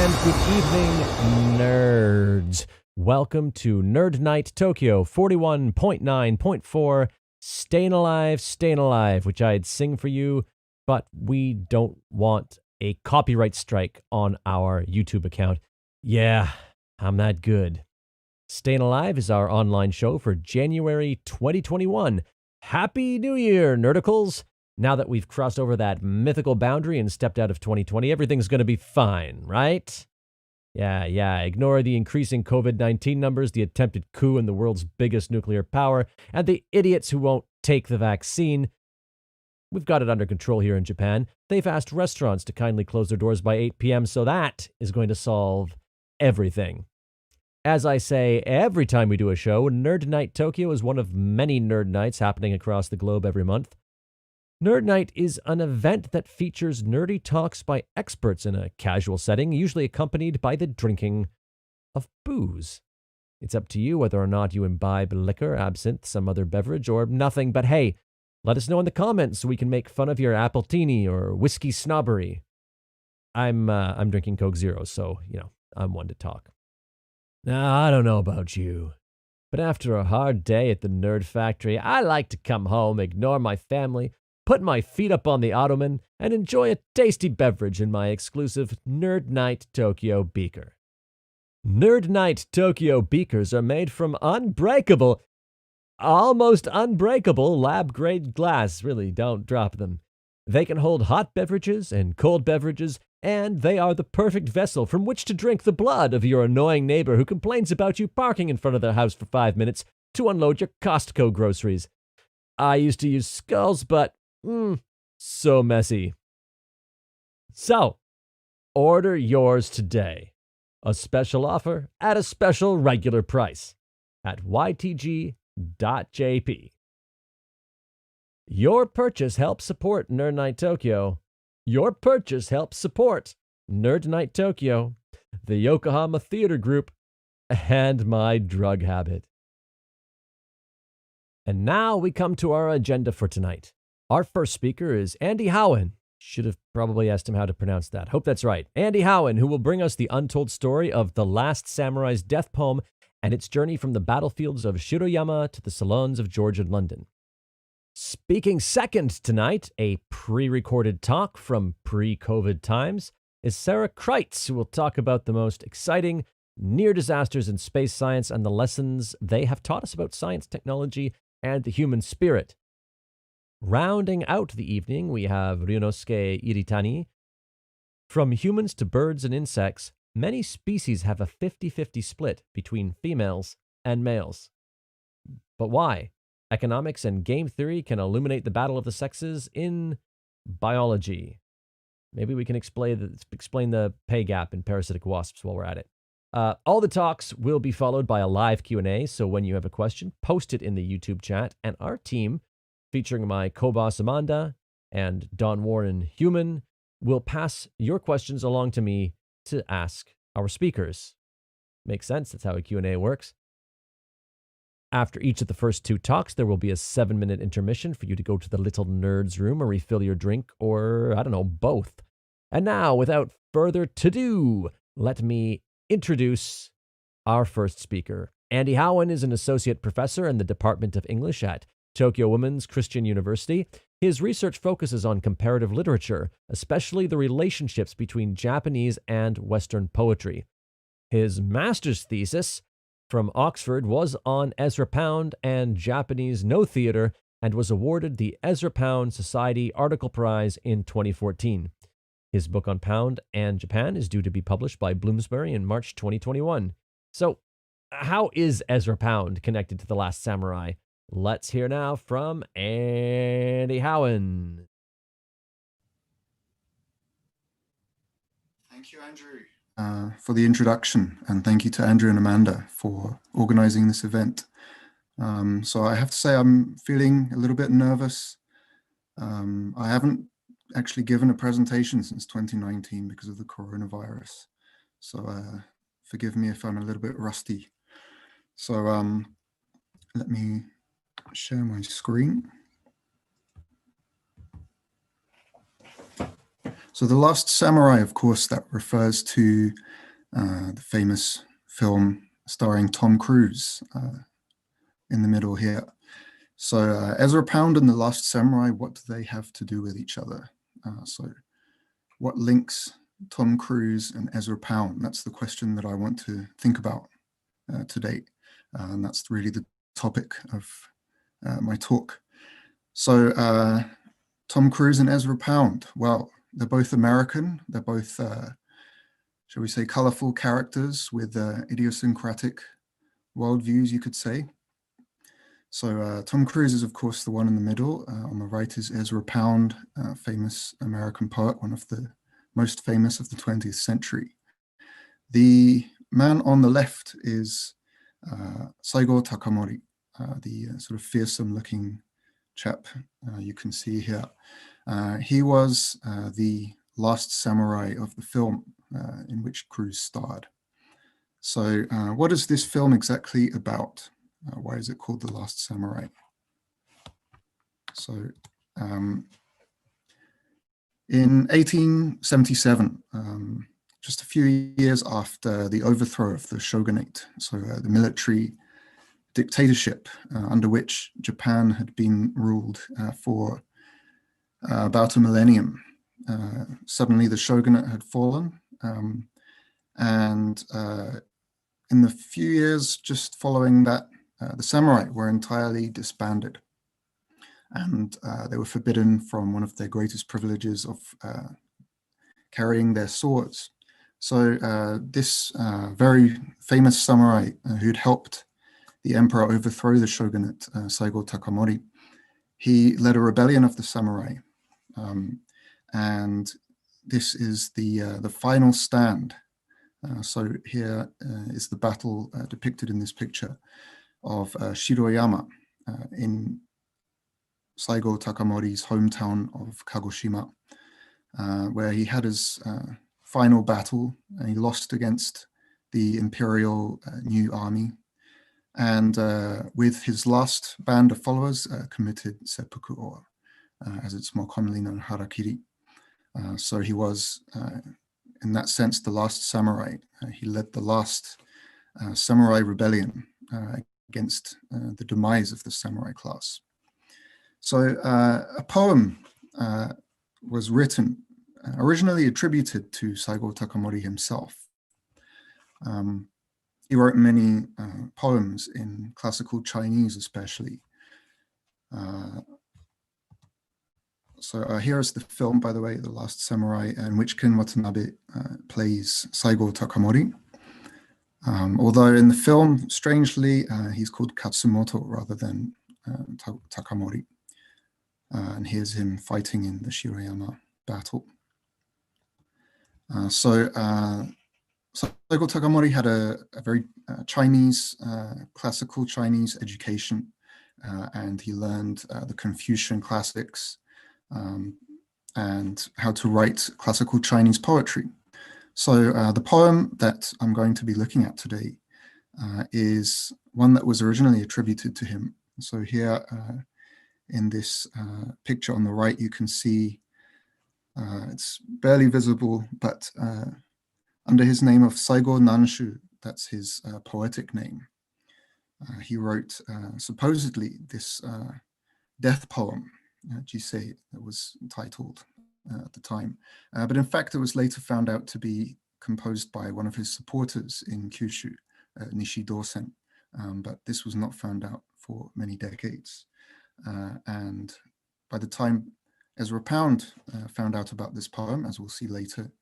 and good evening, nerds. Welcome to Nerd Night Tokyo 41.9.4, Stayin' Alive, which I'd sing for you, but we don't want a copyright strike on our YouTube account. Yeah, I'm that good. Stayin' Alive is our online show for January 2021. Happy New Year, nerdicals! Now that we've crossed over that mythical boundary and stepped out of 2020, everything's going to be fine, right? Yeah. Ignore the increasing COVID-19 numbers, the attempted coup in the world's biggest nuclear power, and the idiots who won't take the vaccine. We've got it under control here in Japan. They've asked restaurants to kindly close their doors by 8 p.m., so that is going to solve everything. As I say every time we do a show, Nerd Night Tokyo is one of many nerd nights happening across the globe every month. Nerd Night is an event that features nerdy talks by experts in a casual setting, usually accompanied by the drinking of booze. It's up to you whether or not you imbibe liquor, absinthe, some other beverage, or nothing, but hey, let us know in the comments so we can make fun of your appletini or whiskey snobbery. I'm drinking Coke Zero, so, I'm one to talk. Now, I don't know about you, but after a hard day at the Nerd Factory, I like to come home, ignore my family, put my feet up on the ottoman, and enjoy a tasty beverage in my exclusive Nerd Night Tokyo beaker. Nerd Night Tokyo beakers are made from almost unbreakable lab-grade glass. Really, don't drop them. They can hold hot beverages and cold beverages, and they are the perfect vessel from which to drink the blood of your annoying neighbor who complains about you parking in front of their house for 5 minutes to unload your Costco groceries. I used to use skulls, but so messy. So, order yours today. A special offer at a special regular price at ytg.jp. Your purchase helps support Nerd Night Tokyo. Your purchase helps support Nerd Night Tokyo, the Yokohama Theater Group, and my drug habit. And now we come to our agenda for tonight. Our first speaker is Andy Houwen. Should have probably asked him how to pronounce that. Hope that's right. Andy Houwen, who will bring us the untold story of The Last Samurai's death poem and its journey from the battlefields of Shiroyama to the salons of George and London. Speaking second tonight, a pre-recorded talk from pre-COVID times, is Sarah Kreitz, who will talk about the most exciting near disasters in space science and the lessons they have taught us about science, technology, and the human spirit. Rounding out the evening, we have Ryosuke Iritani. From humans to birds and insects, many species have a 50-50 split between females and males. But why? Economics and game theory can illuminate the battle of the sexes in biology. Maybe we can explain the pay gap in parasitic wasps while we're at it. All the talks will be followed by a live Q&A, so when you have a question, post it in the YouTube chat, and our team, featuring my co-boss Amanda and Don Warren Houwen, will pass your questions along to me to ask our speakers. Makes sense, that's how a Q&A works. After each of the first two talks, there will be a 7-minute intermission for you to go to the little nerd's room or refill your drink, or, both. And now, without further to-do, let me introduce our first speaker. Andy Houwen is an associate professor in the Department of English at Tokyo Women's Christian University. His research focuses on comparative literature, especially the relationships between Japanese and Western poetry. His master's thesis from Oxford was on Ezra Pound and Japanese No Theater, and was awarded the Ezra Pound Society Article Prize in 2014. His book on Pound and Japan is due to be published by Bloomsbury in March 2021. So, how is Ezra Pound connected to The Last Samurai? Let's hear now from Andy Houwen. Thank you, Andrew, for the introduction, and thank you to Andrew and Amanda for organizing this event. So I have to say I'm feeling a little bit nervous. I haven't actually given a presentation since 2019 because of the coronavirus. So forgive me if I'm a little bit rusty. So let me share my screen. So The Last Samurai, of course, that refers to the famous film starring Tom Cruise in the middle here. So Ezra Pound and The Last Samurai, what do they have to do with each other? So what links Tom Cruise and Ezra Pound? That's the question that I want to think about today. And that's really the topic of my talk. So Tom Cruise and Ezra Pound, well, they're both American. They're both, shall we say, colorful characters with idiosyncratic worldviews, you could say. So Tom Cruise is, of course, the one in the middle. On the right is Ezra Pound, famous American poet, one of the most famous of the 20th century. The man on the left is Saigo Takamori, the sort of fearsome-looking chap you can see here. He was the last samurai of the film in which Cruise starred. So what is this film exactly about? Why is it called The Last Samurai? So in 1877, just a few years after the overthrow of the shogunate, so the military dictatorship under which Japan had been ruled for about a millennium, suddenly the shogunate had fallen, and in the few years just following that, the samurai were entirely disbanded, and they were forbidden from one of their greatest privileges of carrying their swords. So this very famous samurai who'd helped the emperor overthrow the shogunate, Saigo Takamori, he led a rebellion of the samurai, and this is the final stand. So here is the battle depicted in this picture of Shiroyama in Saigo Takamori's hometown of Kagoshima, where he had his final battle, and he lost against the imperial new army, and with his last band of followers committed seppuku, or as it's more commonly known, harakiri. So he was, in that sense, the last samurai. He led the last samurai rebellion against the demise of the samurai class. So a poem was written, originally attributed to Saigo Takamori himself. He wrote many poems in classical Chinese, especially. So here is the film, by the way, The Last Samurai, in which Ken Watanabe plays Saigo Takamori. Although in the film, strangely, he's called Katsumoto rather than Takamori. And here's him fighting in the Shiroyama battle. So Saigo Takamori had a very Chinese, classical Chinese education, and he learned the Confucian classics and how to write classical Chinese poetry. So the poem that I'm going to be looking at today is one that was originally attributed to him. So here in this picture on the right, you can see it's barely visible, but under his name of Saigo Nanshu, that's his poetic name, he wrote supposedly this death poem, Jisei, that was titled at the time. But in fact, it was later found out to be composed by one of his supporters in Kyushu, Nishi-Dosen. But this was not found out for many decades. And by the time Ezra Pound found out about this poem, as we'll see later,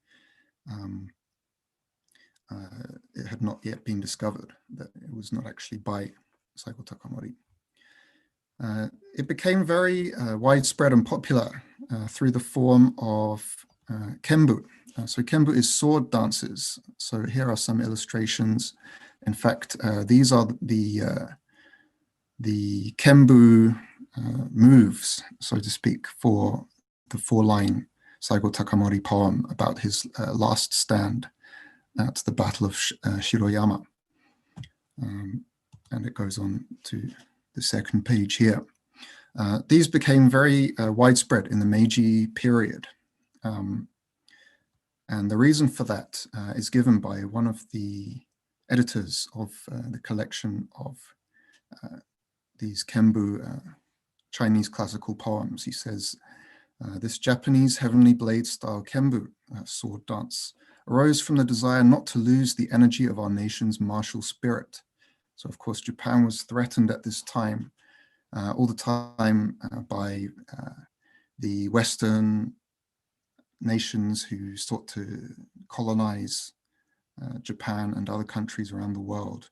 it had not yet been discovered that it was not actually by Saigo Takamori. It became very widespread and popular through the form of kenbu. So kenbu is sword dances. So here are some illustrations. In fact, these are the kenbu moves, so to speak, for the four-line Saigo Takamori poem about his last stand at the Battle of Shiroyama. And it goes on to the second page here. These became very widespread in the Meiji period. And the reason for that is given by one of the editors of the collection of these Kembu Chinese classical poems. He says, this Japanese heavenly blade style Kembu sword dance arose from the desire not to lose the energy of our nation's martial spirit. So of course, Japan was threatened at this time all the time by the Western nations who sought to colonize Japan and other countries around the world.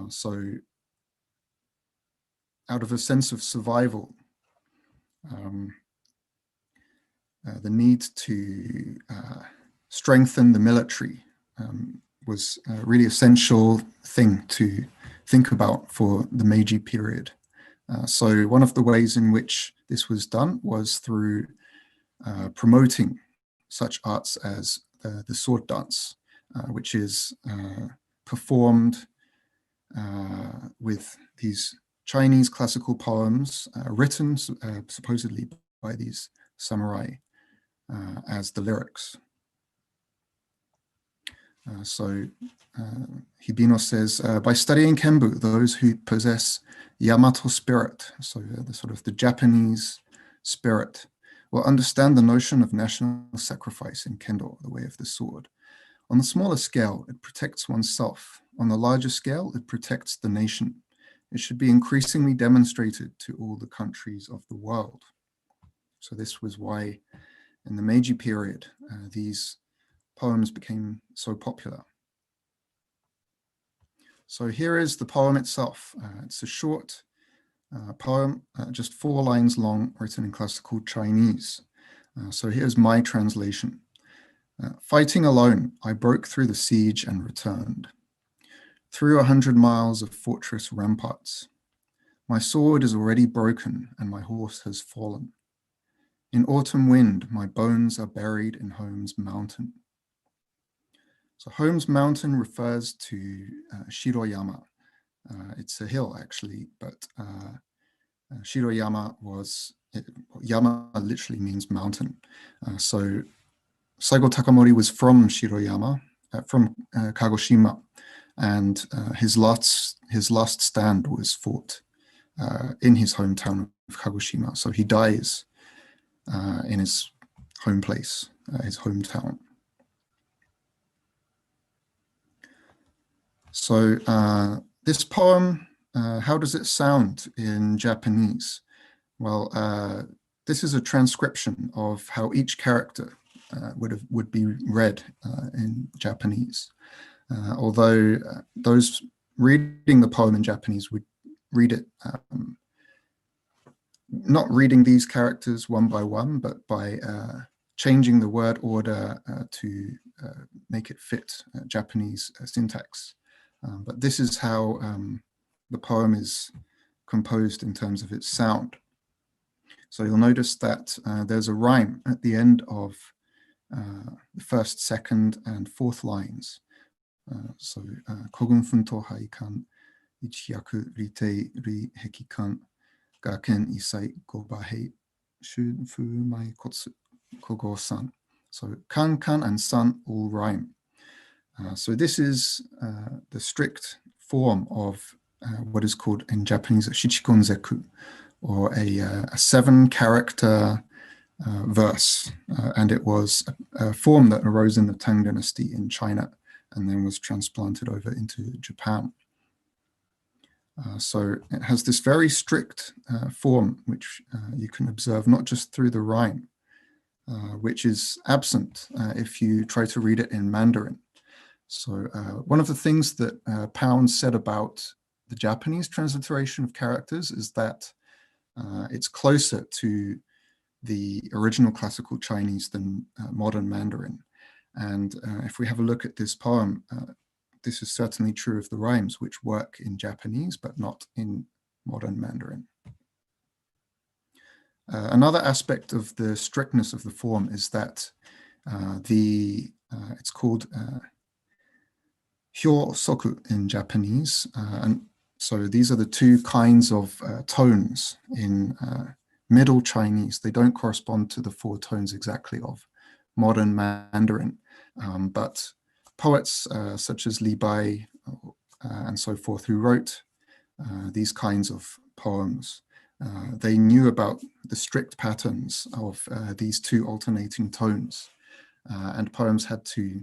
So out of a sense of survival, the need to strengthen the military was a really essential thing to think about for the Meiji period. So one of the ways in which this was done was through promoting such arts as the sword dance, which is performed with these Chinese classical poems written supposedly by these samurai as the lyrics. Hibino says, by studying Kembu, those who possess Yamato spirit, so the sort of the Japanese spirit, will understand the notion of national sacrifice in Kendo, the way of the sword. On the smaller scale, it protects oneself. On the larger scale, it protects the nation. It should be increasingly demonstrated to all the countries of the world. So this was why in the Meiji period, these poems became so popular. So here is the poem itself. It's a short poem, just 4 lines long, written in classical Chinese. So here's my translation. Fighting alone, I broke through the siege and returned. Through 100 miles of fortress ramparts. My sword is already broken and my horse has fallen. In autumn wind, my bones are buried in Home's mountain. So Home's mountain refers to Shiroyama. It's a hill actually, but Shiroyama Yama literally means mountain. So Saigo Takamori was from Shiroyama, from Kagoshima, and his last stand was fought in his hometown of Kagoshima. So he dies in his home place, his hometown. So this poem, how does it sound in Japanese? Well, this is a transcription of how each character would be read in Japanese. Although those reading the poem in Japanese would read it, not reading these characters one by one, but by changing the word order to make it fit Japanese syntax. But this is how the poem is composed in terms of its sound. So you'll notice that there's a rhyme at the end of the first, second, and fourth lines. So kogun funto haikan, ichiyaku rite ri hekikan, gaken isai gobahei, shun fu mai kotsu kogo-san. So kan, kan, and san all rhyme. So this is the strict form of what is called in Japanese a shichikonzeku, or a 7-character verse. And it was a form that arose in the Tang Dynasty in China and then was transplanted over into Japan. So it has this very strict form, which you can observe not just through the rhyme, which is absent if you try to read it in Mandarin. So one of the things that Pound said about the Japanese transliteration of characters is that it's closer to the original classical Chinese than modern Mandarin. And if we have a look at this poem, this is certainly true of the rhymes, which work in Japanese, but not in modern Mandarin. Another aspect of the strictness of the form is that it's called hyosoku in Japanese. And so these are the 2 kinds of tones in Middle Chinese. They don't correspond to the 4 tones exactly of modern Mandarin. But poets such as Li Bai and so forth, who wrote these kinds of poems, they knew about the strict patterns of these two alternating tones, and poems had to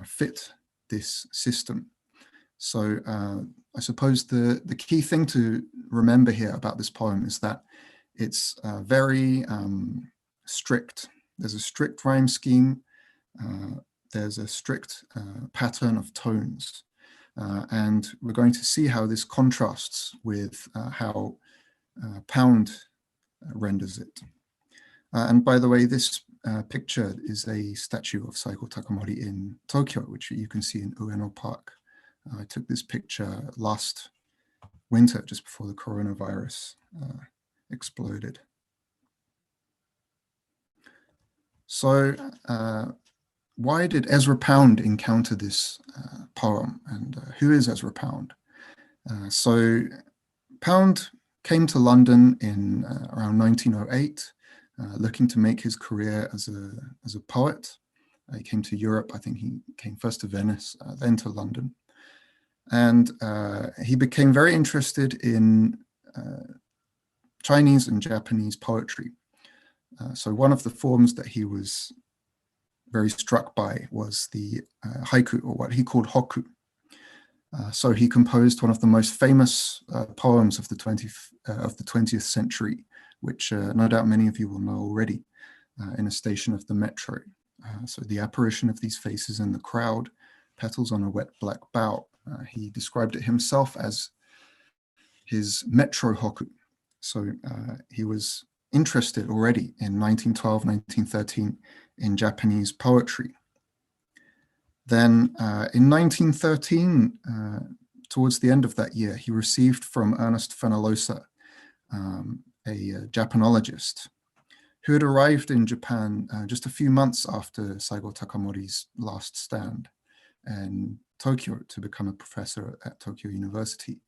fit this system. So I suppose the key thing to remember here about this poem is that it's very strict. There's a strict rhyme scheme. There's a strict pattern of tones. And we're going to see how this contrasts with how Pound renders it. And by the way, this picture is a statue of Saigo Takamori in Tokyo, which you can see in Ueno Park. I took this picture last winter, just before the coronavirus exploded. So why did Ezra Pound encounter this poem, and who is Ezra Pound? So Pound came to London in around 1908, looking to make his career as a poet. He came to Europe. I think he came first to Venice, then to London. And he became very interested in Chinese and Japanese poetry. So one of the forms that he was very struck by was the haiku, or what he called hokku. So he composed one of the most famous poems of the 20th century, which no doubt many of you will know already, in a station of the metro. So the apparition of these faces in the crowd, petals on a wet black bough. He described it himself as his metro hokku. So he was interested already in 1912, 1913 in Japanese poetry. Then in 1913, towards the end of that year, he received from Ernest Fenollosa, a Japanologist, who had arrived in Japan just a few months after Saigo Takamori's last stand in Tokyo to become a professor at Tokyo University.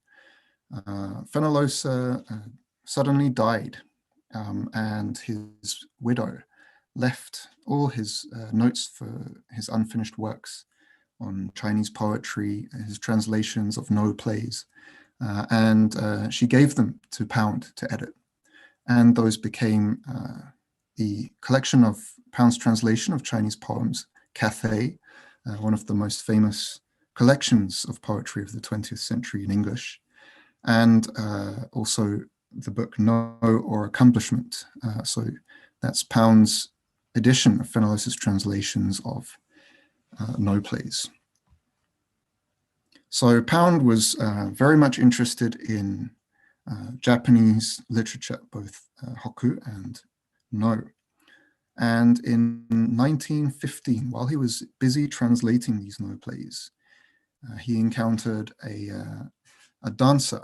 Fenollosa suddenly died, and his widow left all his notes for his unfinished works on Chinese poetry, his translations of no plays, and she gave them to Pound to edit. And those became the collection of Pound's translation of Chinese poems, Cathay, one of the most famous collections of poetry of the 20th century in English, and also the book No or Accomplishment. So that's Pound's edition of Fenollosa's translations of no plays. So Pound was very much interested in Japanese literature, both hokku and no. And in 1915, while he was busy translating these no plays, he encountered a dancer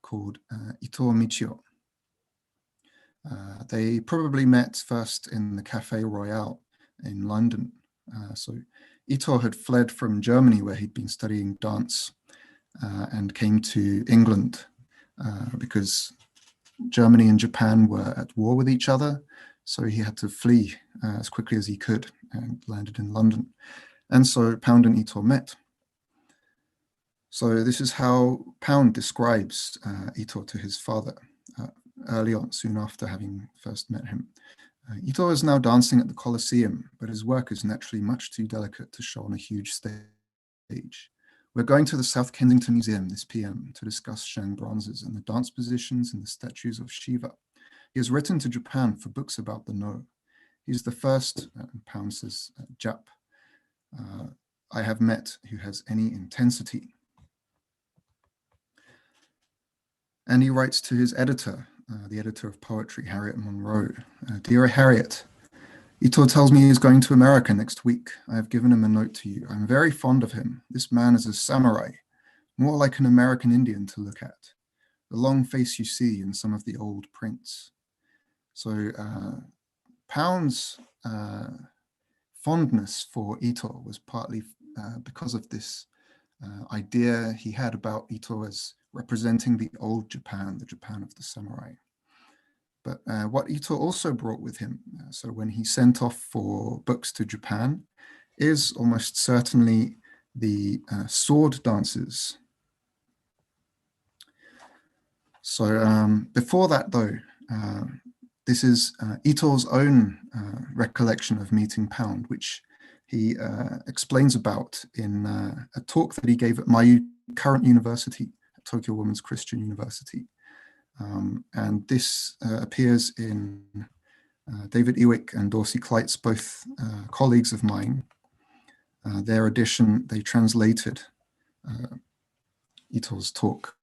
called Ito Michio. They probably met first in the Café Royal in London. So Ito had fled from Germany, where he'd been studying dance, and came to England because Germany and Japan were at war with each other. So he had to flee as quickly as he could and landed in London. And so Pound and Ito met. So this is how Pound describes Ito to his father early on, soon after having first met him. Ito is now dancing at the Colosseum, but his work is naturally much too delicate to show on a huge stage. We're going to the South Kensington Museum this PM to discuss Shang bronzes and the dance positions and the statues of Shiva. He has written to Japan for books about the No. He's the first, Pound says, Jap I have met who has any intensity. And he writes to his editor, the editor of poetry, Harriet Monroe. Dear Harriet, Ito tells me he's going to America next week. I have given him a note to you. I'm very fond of him. This man is a samurai, more like an American Indian to look at. The long face you see in some of the old prints. So Pound's fondness for Ito was partly because of this idea he had about Ito as representing the old Japan, the Japan of the samurai. But what Ito also brought with him, so when he sent off for books to Japan, is almost certainly the sword dances. So before that, though, this is Ito's own recollection of meeting Pound, which he explains about in a talk that he gave at my current university, Tokyo Women's Christian University. And this appears in David Ewick and Dorsey Kleitz, both colleagues of mine. Their edition, they translated Ito's talk.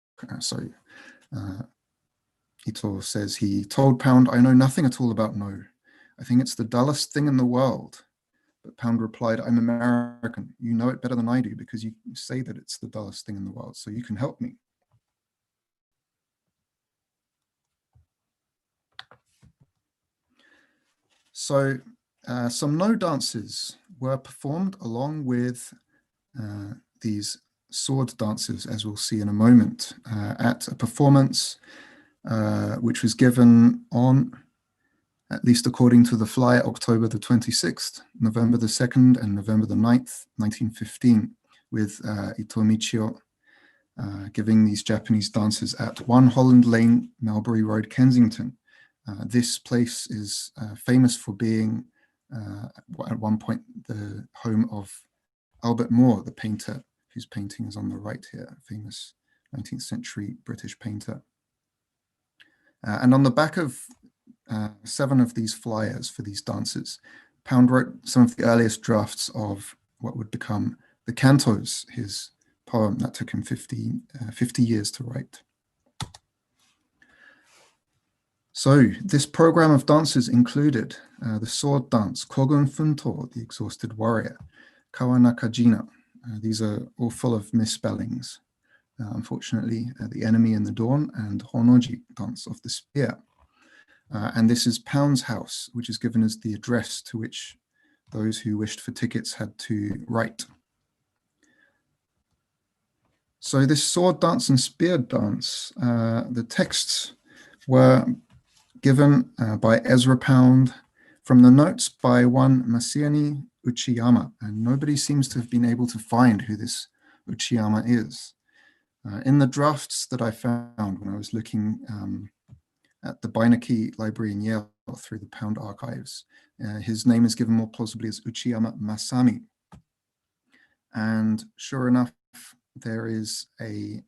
Ito says, he told Pound, "I know nothing at all about No. I think it's the dullest thing in the world." But Pound replied, "I'm American. You know it better than I do because you say that it's the dullest thing in the world, so you can help me." So some No dances were performed along with these sword dances, as we'll see in a moment, at a performance which was given on, at least according to the flyer, October the 26th, November the 2nd, and November the 9th, 1915, with Ito Michio giving these Japanese dances at 1 Holland Lane, Melbury Road, Kensington. This place is famous for being, at one point, the home of Albert Moore, the painter, whose painting is on the right here, famous 19th century British painter. And on the back of 7 of these flyers for these dances, Pound wrote some of the earliest drafts of what would become the cantos, his poem that took him 50 years to write. So this program of dances included the sword dance, Kogun Funto, the exhausted warrior, Kawanakajina. These are all full of misspellings. Unfortunately, the enemy in the dawn, and Honoji, dance of the spear. And this is Pound's house, which is given as the address to which those who wished for tickets had to write. So this sword dance and spear dance, the texts were given by Ezra Pound from the notes by one Masiani Uchiyama, and nobody seems to have been able to find who this Uchiyama is. In the drafts that I found when I was looking at the Beinecke Library in Yale through the Pound archives, his name is given more plausibly as Uchiyama Masami. And sure enough, there is a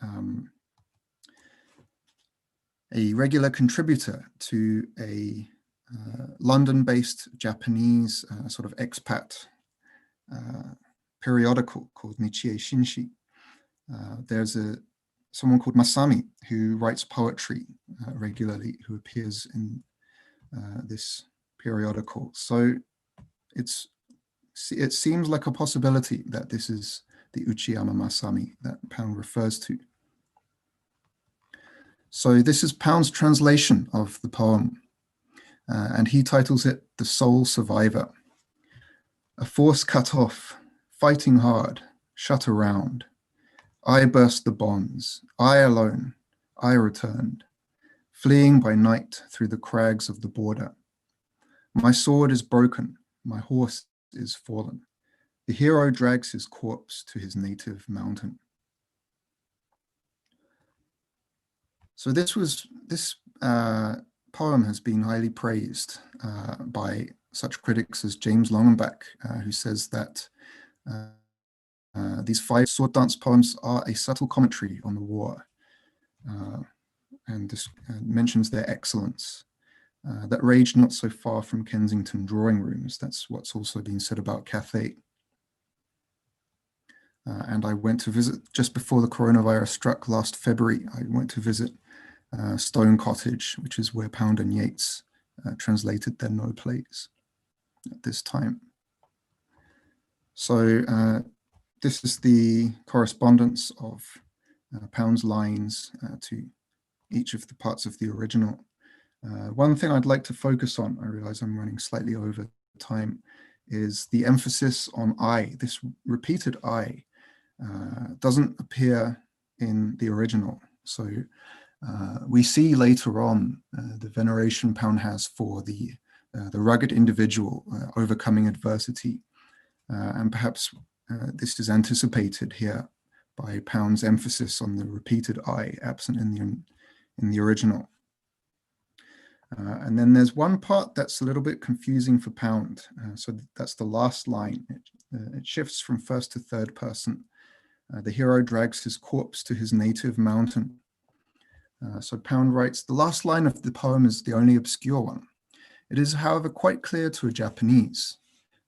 regular contributor to a London-based Japanese sort of expat periodical called Nichie Shinshi. There's someone called Masami who writes poetry regularly, who appears in this periodical. So it seems like a possibility that this is the Uchiyama Masami that Pound refers to. So this is Pound's translation of the poem, and he titles it "The Sole Survivor." A force cut off, fighting hard, shut around. I burst the bonds, I alone, I returned, fleeing by night through the crags of the border. My sword is broken, my horse is fallen. The hero drags his corpse to his native mountain. So this poem has been highly praised by such critics as James Longenbach, who says that these 5 sword dance poems are a subtle commentary on the war, and this mentions their excellence, that raged not so far from Kensington drawing rooms. That's what's also been said about Cathay. And I went to visit, just before the coronavirus struck last February, I went to visit Stone Cottage, which is where Pound and Yeats translated their No plays at this time. So this is the correspondence of Pound's lines to each of the parts of the original. One thing I'd like to focus on, I realize I'm running slightly over time, is the emphasis on I. This repeated I doesn't appear in the original. So We see later on the veneration Pound has for the rugged individual overcoming adversity. And perhaps this is anticipated here by Pound's emphasis on the repeated I absent in the original. And then there's one part that's a little bit confusing for Pound. So that's the last line. It shifts from first to third person. The hero drags his corpse to his native mountain. So Pound writes, the last line of the poem is the only obscure one. It is, however, quite clear to a Japanese.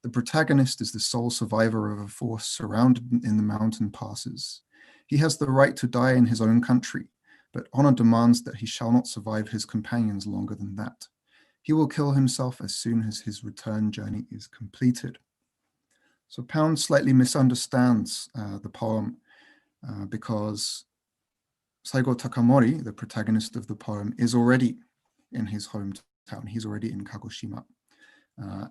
The protagonist is the sole survivor of a force surrounded in the mountain passes. He has the right to die in his own country, but honor demands that he shall not survive his companions longer than that. He will kill himself as soon as his return journey is completed. So Pound slightly misunderstands the poem because Saigo Takamori, the protagonist of the poem, is already in his hometown. He's already in Kagoshima.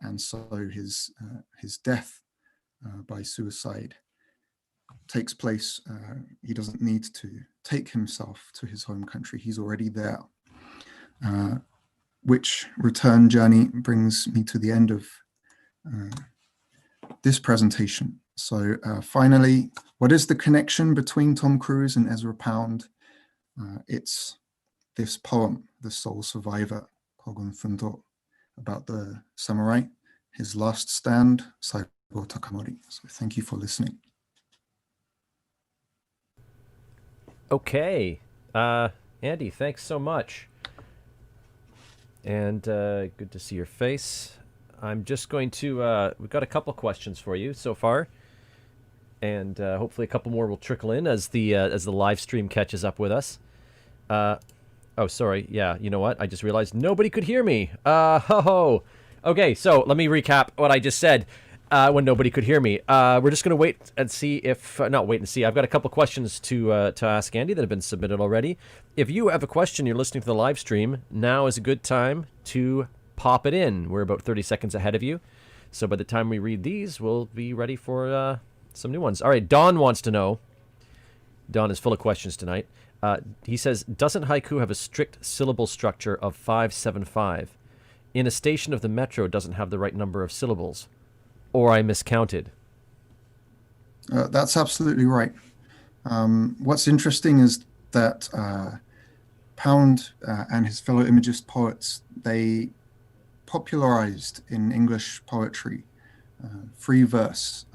And so his death by suicide takes place. He doesn't need to take himself to his home country. He's already there. Which return journey brings me to the end of this presentation. So finally, what is the connection between Tom Cruise and Ezra Pound? It's this poem, The Sole Survivor, Kogun Fundo, about the samurai, his last stand, Saigo Takamori. So thank you for listening. Okay. Andy, thanks so much. And good to see your face. I'm just going to, we've got a couple questions for you so far. And hopefully a couple more will trickle in as the live stream catches up with us. Oh, sorry. Yeah, you know what? I just realized nobody could hear me. Ho-ho. Okay, so let me recap what I just said when nobody could hear me. We're just going to wait and see if... not wait and see. I've got a couple questions to ask Andy that have been submitted already. If you have a question, you're listening to the live stream, now is a good time to pop it in. We're about 30 seconds ahead of you. So by the time we read these, we'll be ready for some new ones. All right, Don wants to know. Don is full of questions tonight. He says, doesn't haiku have a strict syllable structure of 575? In a station of the metro doesn't have the right number of syllables? Or I miscounted? That's absolutely right. What's interesting is that Pound and his fellow Imagist poets, they popularized in English poetry free verse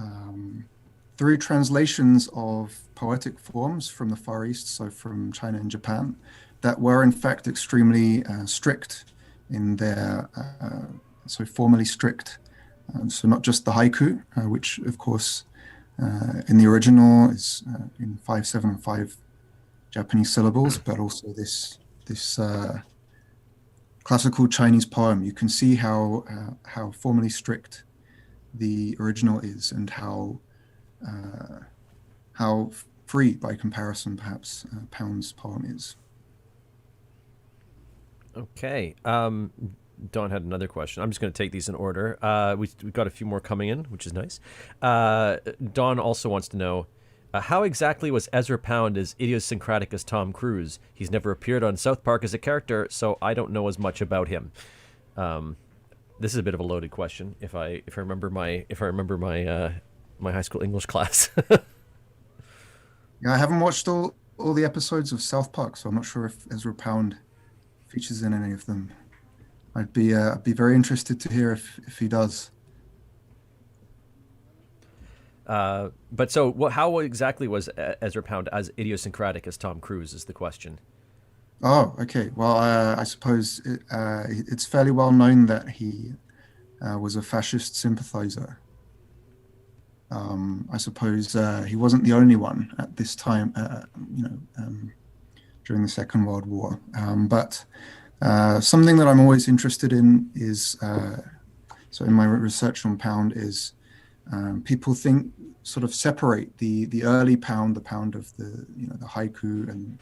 through translations of poetic forms from the Far East, so from China and Japan, that were in fact extremely strict in their, so formally strict. So not just the haiku, which of course in the original is in 575 Japanese syllables, but also this classical Chinese poem. You can see how formally strict the original is, and how free by comparison, perhaps, Pound's poem is. Okay. Don had another question. I'm just going to take these in order. We've got a few more coming in, which is nice. Don also wants to know, how exactly was Ezra Pound as idiosyncratic as Tom Cruise? He's never appeared on South Park as a character, so I don't know as much about him. This is a bit of a loaded question. If I remember my my high school English class. Yeah, I haven't watched all the episodes of South Park, so I'm not sure if Ezra Pound features in any of them. I'd be very interested to hear if he does. But so, how exactly was Ezra Pound as idiosyncratic as Tom Cruise is the question. Oh, okay. Well, I suppose it's fairly well known that he was a fascist sympathizer. I suppose he wasn't the only one at this time, during the Second World War. But something that I'm always interested in is, so in my research on Pound, is people sort of separate the early Pound, the Pound of the haiku and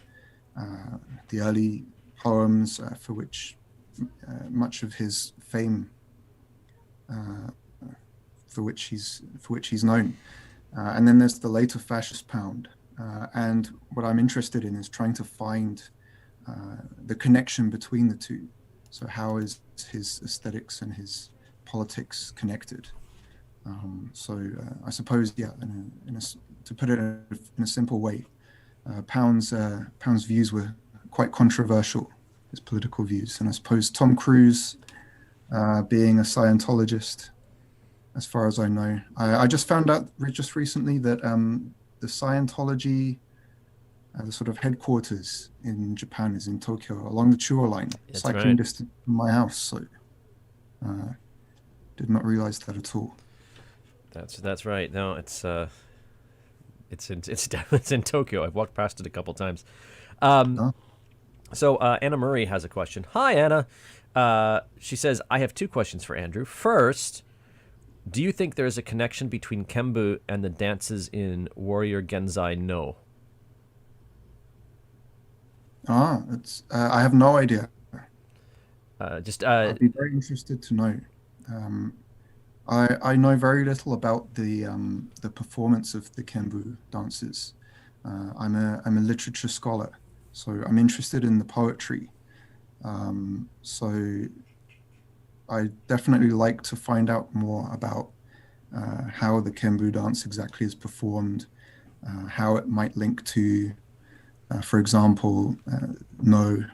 the early poems for which much of his fame, for which he's known, and then there's the later fascist Pound. And what I'm interested in is trying to find the connection between the two. So how is his aesthetics and his politics connected? I suppose, yeah, to put it in a simple way, Pound's views were quite controversial, his political views. And I suppose Tom Cruise, being a Scientologist, as far as I know, I just found out just recently that the Scientology, the sort of headquarters in Japan is in Tokyo, along the Chuo line, That's cycling right. distance from my house. So did not realize that at all. That's right. No, it's in Tokyo. I've walked past it a couple times. Oh, So Anna Murray has a question. Hi, Anna. She says, I have two questions for Andrew. First, do you think there's a connection between Kembu and the dances in Warrior Genzai No? I have no idea. Just I'd be very interested to know. I know very little about the performance of the Kembu dances. I'm a literature scholar, so I'm interested in the poetry. So I definitely like to find out more about how the Kembu dance exactly is performed, how it might link to, for example, No.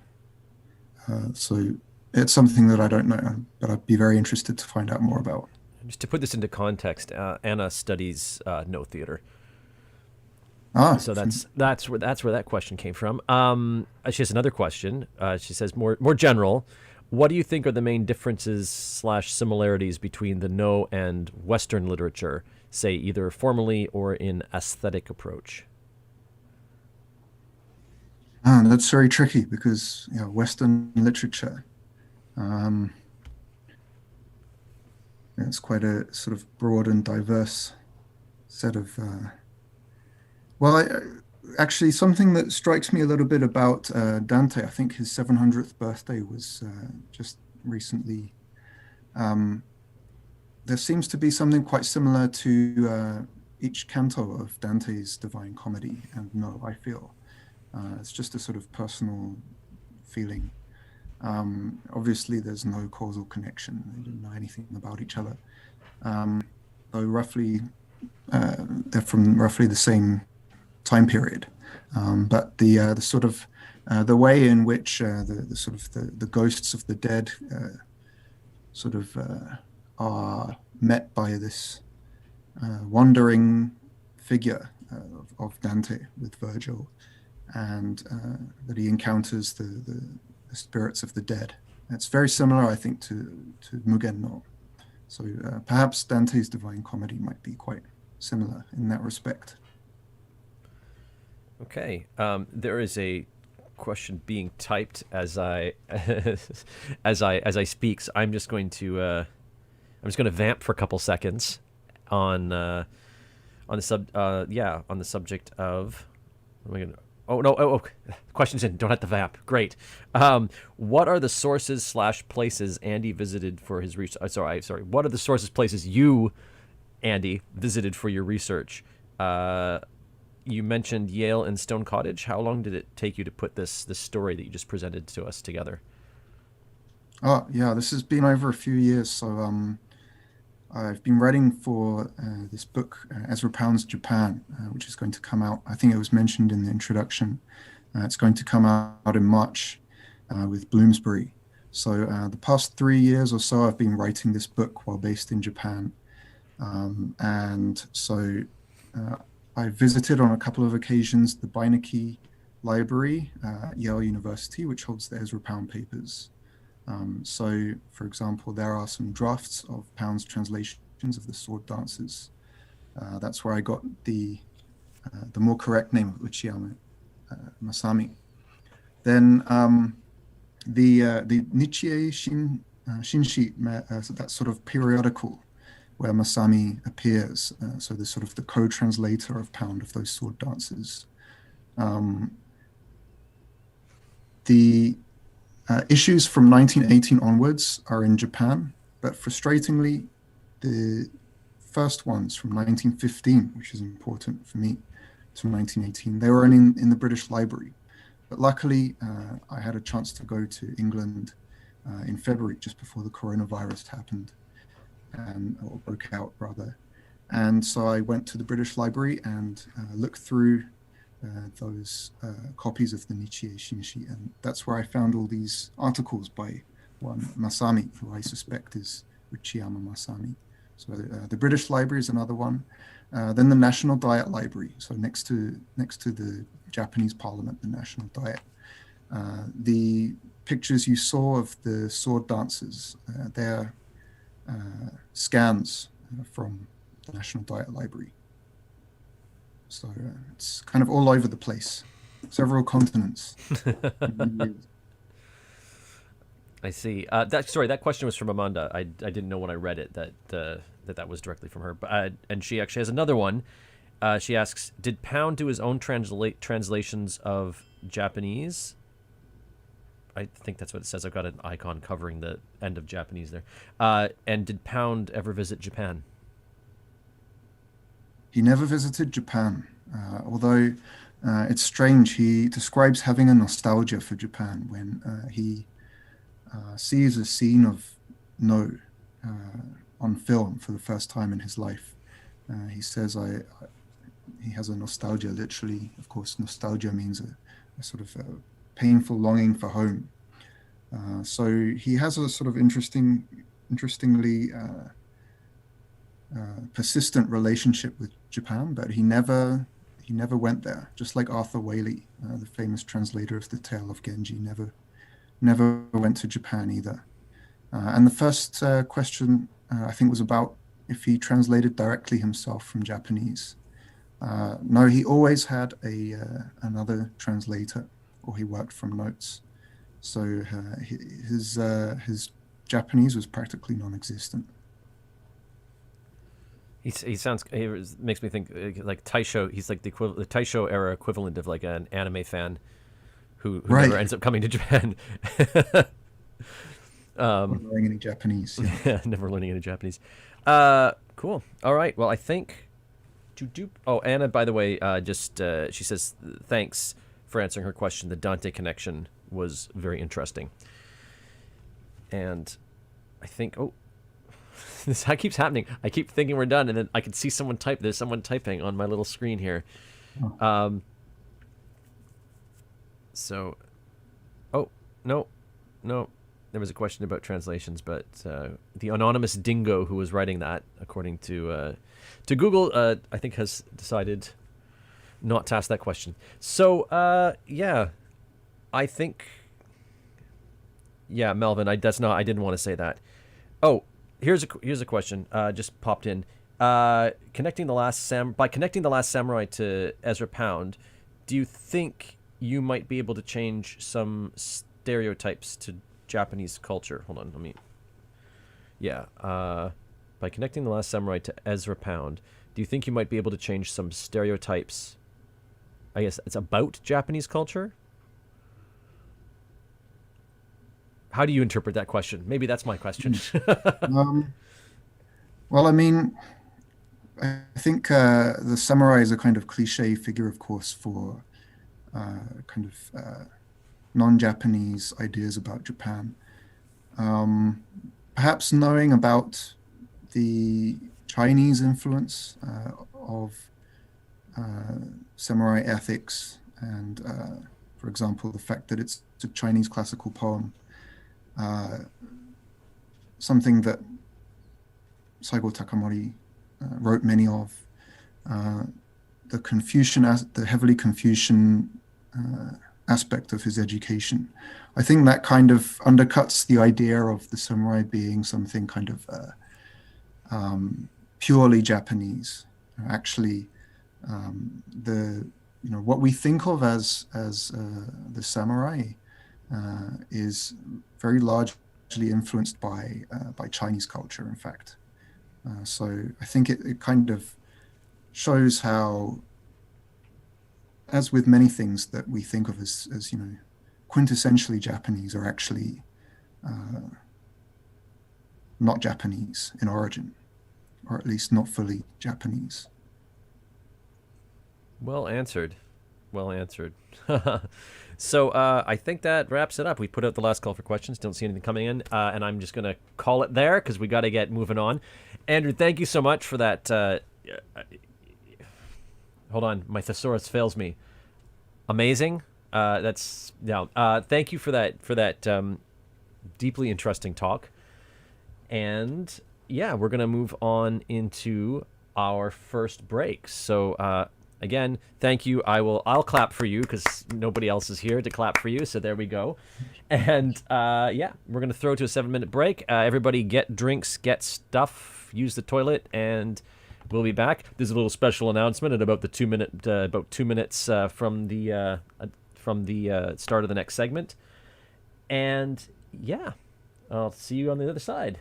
So it's something that I don't know, but I'd be very interested to find out more about. Just to put this into context, Anna studies No theater. Ah, So that's where that question came from. She has another question. She says more general. What do you think are the main differences / similarities between the No and Western literature, say either formally or in aesthetic approach? that's very tricky because Western literature, um, it's quite a sort of broad and diverse set of. Well, actually, something that strikes me a little bit about Dante, I think his 700th birthday was just recently. Um, there seems to be something quite similar to each canto of Dante's Divine Comedy, and No, I feel. It's just a sort of personal feeling. Obviously, there's no causal connection. They didn't know anything about each other. Though roughly, they're from roughly the same time period. But the sort of the way in which the sort of the ghosts of the dead sort of are met by this wandering figure of Dante with Virgil, and that he encounters the spirits of the dead. It's very similar, I think, to Mugen no. So perhaps Dante's Divine Comedy might be quite similar in that respect. Okay. There is a question being typed as I as I speak. So I'm just going to vamp for a couple seconds on the subject of. What am I gonna, oh no! Oh, questions in. Don't have to vamp. Great. What are the sources / places Andy visited for his research? Sorry. What are the sources places you, Andy, visited for your research? You mentioned Yale and Stone Cottage. How long did it take you to put this story that you just presented to us together? Oh, yeah, this has been over a few years. So I've been writing for this book, Ezra Pound's Japan, which is going to come out. I think it was mentioned in the introduction. It's going to come out in March with Bloomsbury. So the past 3 years or so, I've been writing this book while based in Japan. And so I visited on a couple of occasions the Beinecke Library at Yale University, which holds the Ezra Pound papers. So, for example, there are some drafts of Pound's translations of the sword dances. That's where I got the more correct name of Uchiyama Masami. Then the Nichie Shinshi, so that sort of periodical where Masami appears. So the sort of the co-translator of Pound of those sword dances. The issues from 1918 onwards are in Japan, but frustratingly, the first ones from 1915, which is important for me, to 1918, they were in the British Library. but luckily, I had a chance to go to England in February, just before the coronavirus happened, or broke out rather. And so I went to the British Library and looked through those copies of the Nichie Shinshi, and that's where I found all these articles by one Masami, who I suspect is Uchiyama Masami. So the British Library is another one. Then the National Diet Library, so next to the Japanese Parliament, the National Diet. The pictures you saw of the sword dancers, they're scans from the National Diet Library. So it's kind of all over the place, several continents. I see. That question was from Amanda. I didn't know when I read it that was directly from her. But and she actually has another one. She asks, did Pound do his own translations of Japanese? I think that's what it says. I've got an icon covering the end of Japanese there. And did Pound ever visit Japan? He never visited Japan, although it's strange. He describes having a nostalgia for Japan when he sees a scene of No on film for the first time in his life. He says he has a nostalgia, literally. Of course, nostalgia means a sort of a painful longing for home. So he has a sort of interestingly persistent relationship with Japan, but he never went there. Just like Arthur Waley, the famous translator of the Tale of Genji, never went to Japan either. And the first question I think was about if he translated directly himself from Japanese. No, he always had another translator, or he worked from notes. So his Japanese was practically non-existent. He makes me think like Taisho. He's like the Taisho era equivalent of like an anime fan who Right. never ends up coming to Japan. Not learning any Japanese. Yeah, never learning any Japanese. Cool. All right. Well, I think Oh, Anna, by the way, she says thanks for answering her question. The Dante connection was very interesting, and I think this keeps happening. I keep thinking we're done, and then I can see someone type. There's someone typing on my little screen here. So, no. There was a question about translations, but the anonymous dingo who was writing that, according to Google, I think has decided not to ask that question. So, yeah, I think, yeah, Melvin, I didn't want to say that. Oh, here's a question just popped in. Connecting the last samurai to Ezra Pound, do you think you might be able to change some stereotypes to Japanese culture? Hold on, by connecting the last samurai to Ezra Pound, do you think you might be able to change some stereotypes? I guess it's about Japanese culture. How do you interpret that question? Maybe that's my question. Well, I mean, I think the samurai is a kind of cliche figure, of course, for kind of non-Japanese ideas about Japan. Perhaps knowing about the Chinese influence of samurai ethics and, for example, the fact that it's a Chinese classical poem, something that Saigo Takamori wrote many of, the heavily Confucian aspect of his education. I think that kind of undercuts the idea of the samurai being something kind of purely Japanese. Actually, what we think of as the samurai is very largely influenced by Chinese culture, in fact. So I think it kind of shows how, as with many things that we think of as quintessentially Japanese, are actually not Japanese in origin, or at least not fully Japanese. Well answered. Well answered. So I think that wraps it up. We put out the last call for questions. Don't see anything coming in. And I'm just going to call it there because we got to get moving on. Andrew, thank you so much for that. Hold on. My thesaurus fails me. Amazing. Thank you for that deeply interesting talk. And yeah, we're going to move on into our first break. So again, thank you. I'll clap for you because nobody else is here to clap for you. So there we go. And yeah, we're going to throw to a 7-minute break. Everybody get drinks, get stuff, use the toilet, and we'll be back. There's a little special announcement at about 2 minutes from the start of the next segment. And yeah, I'll see you on the other side.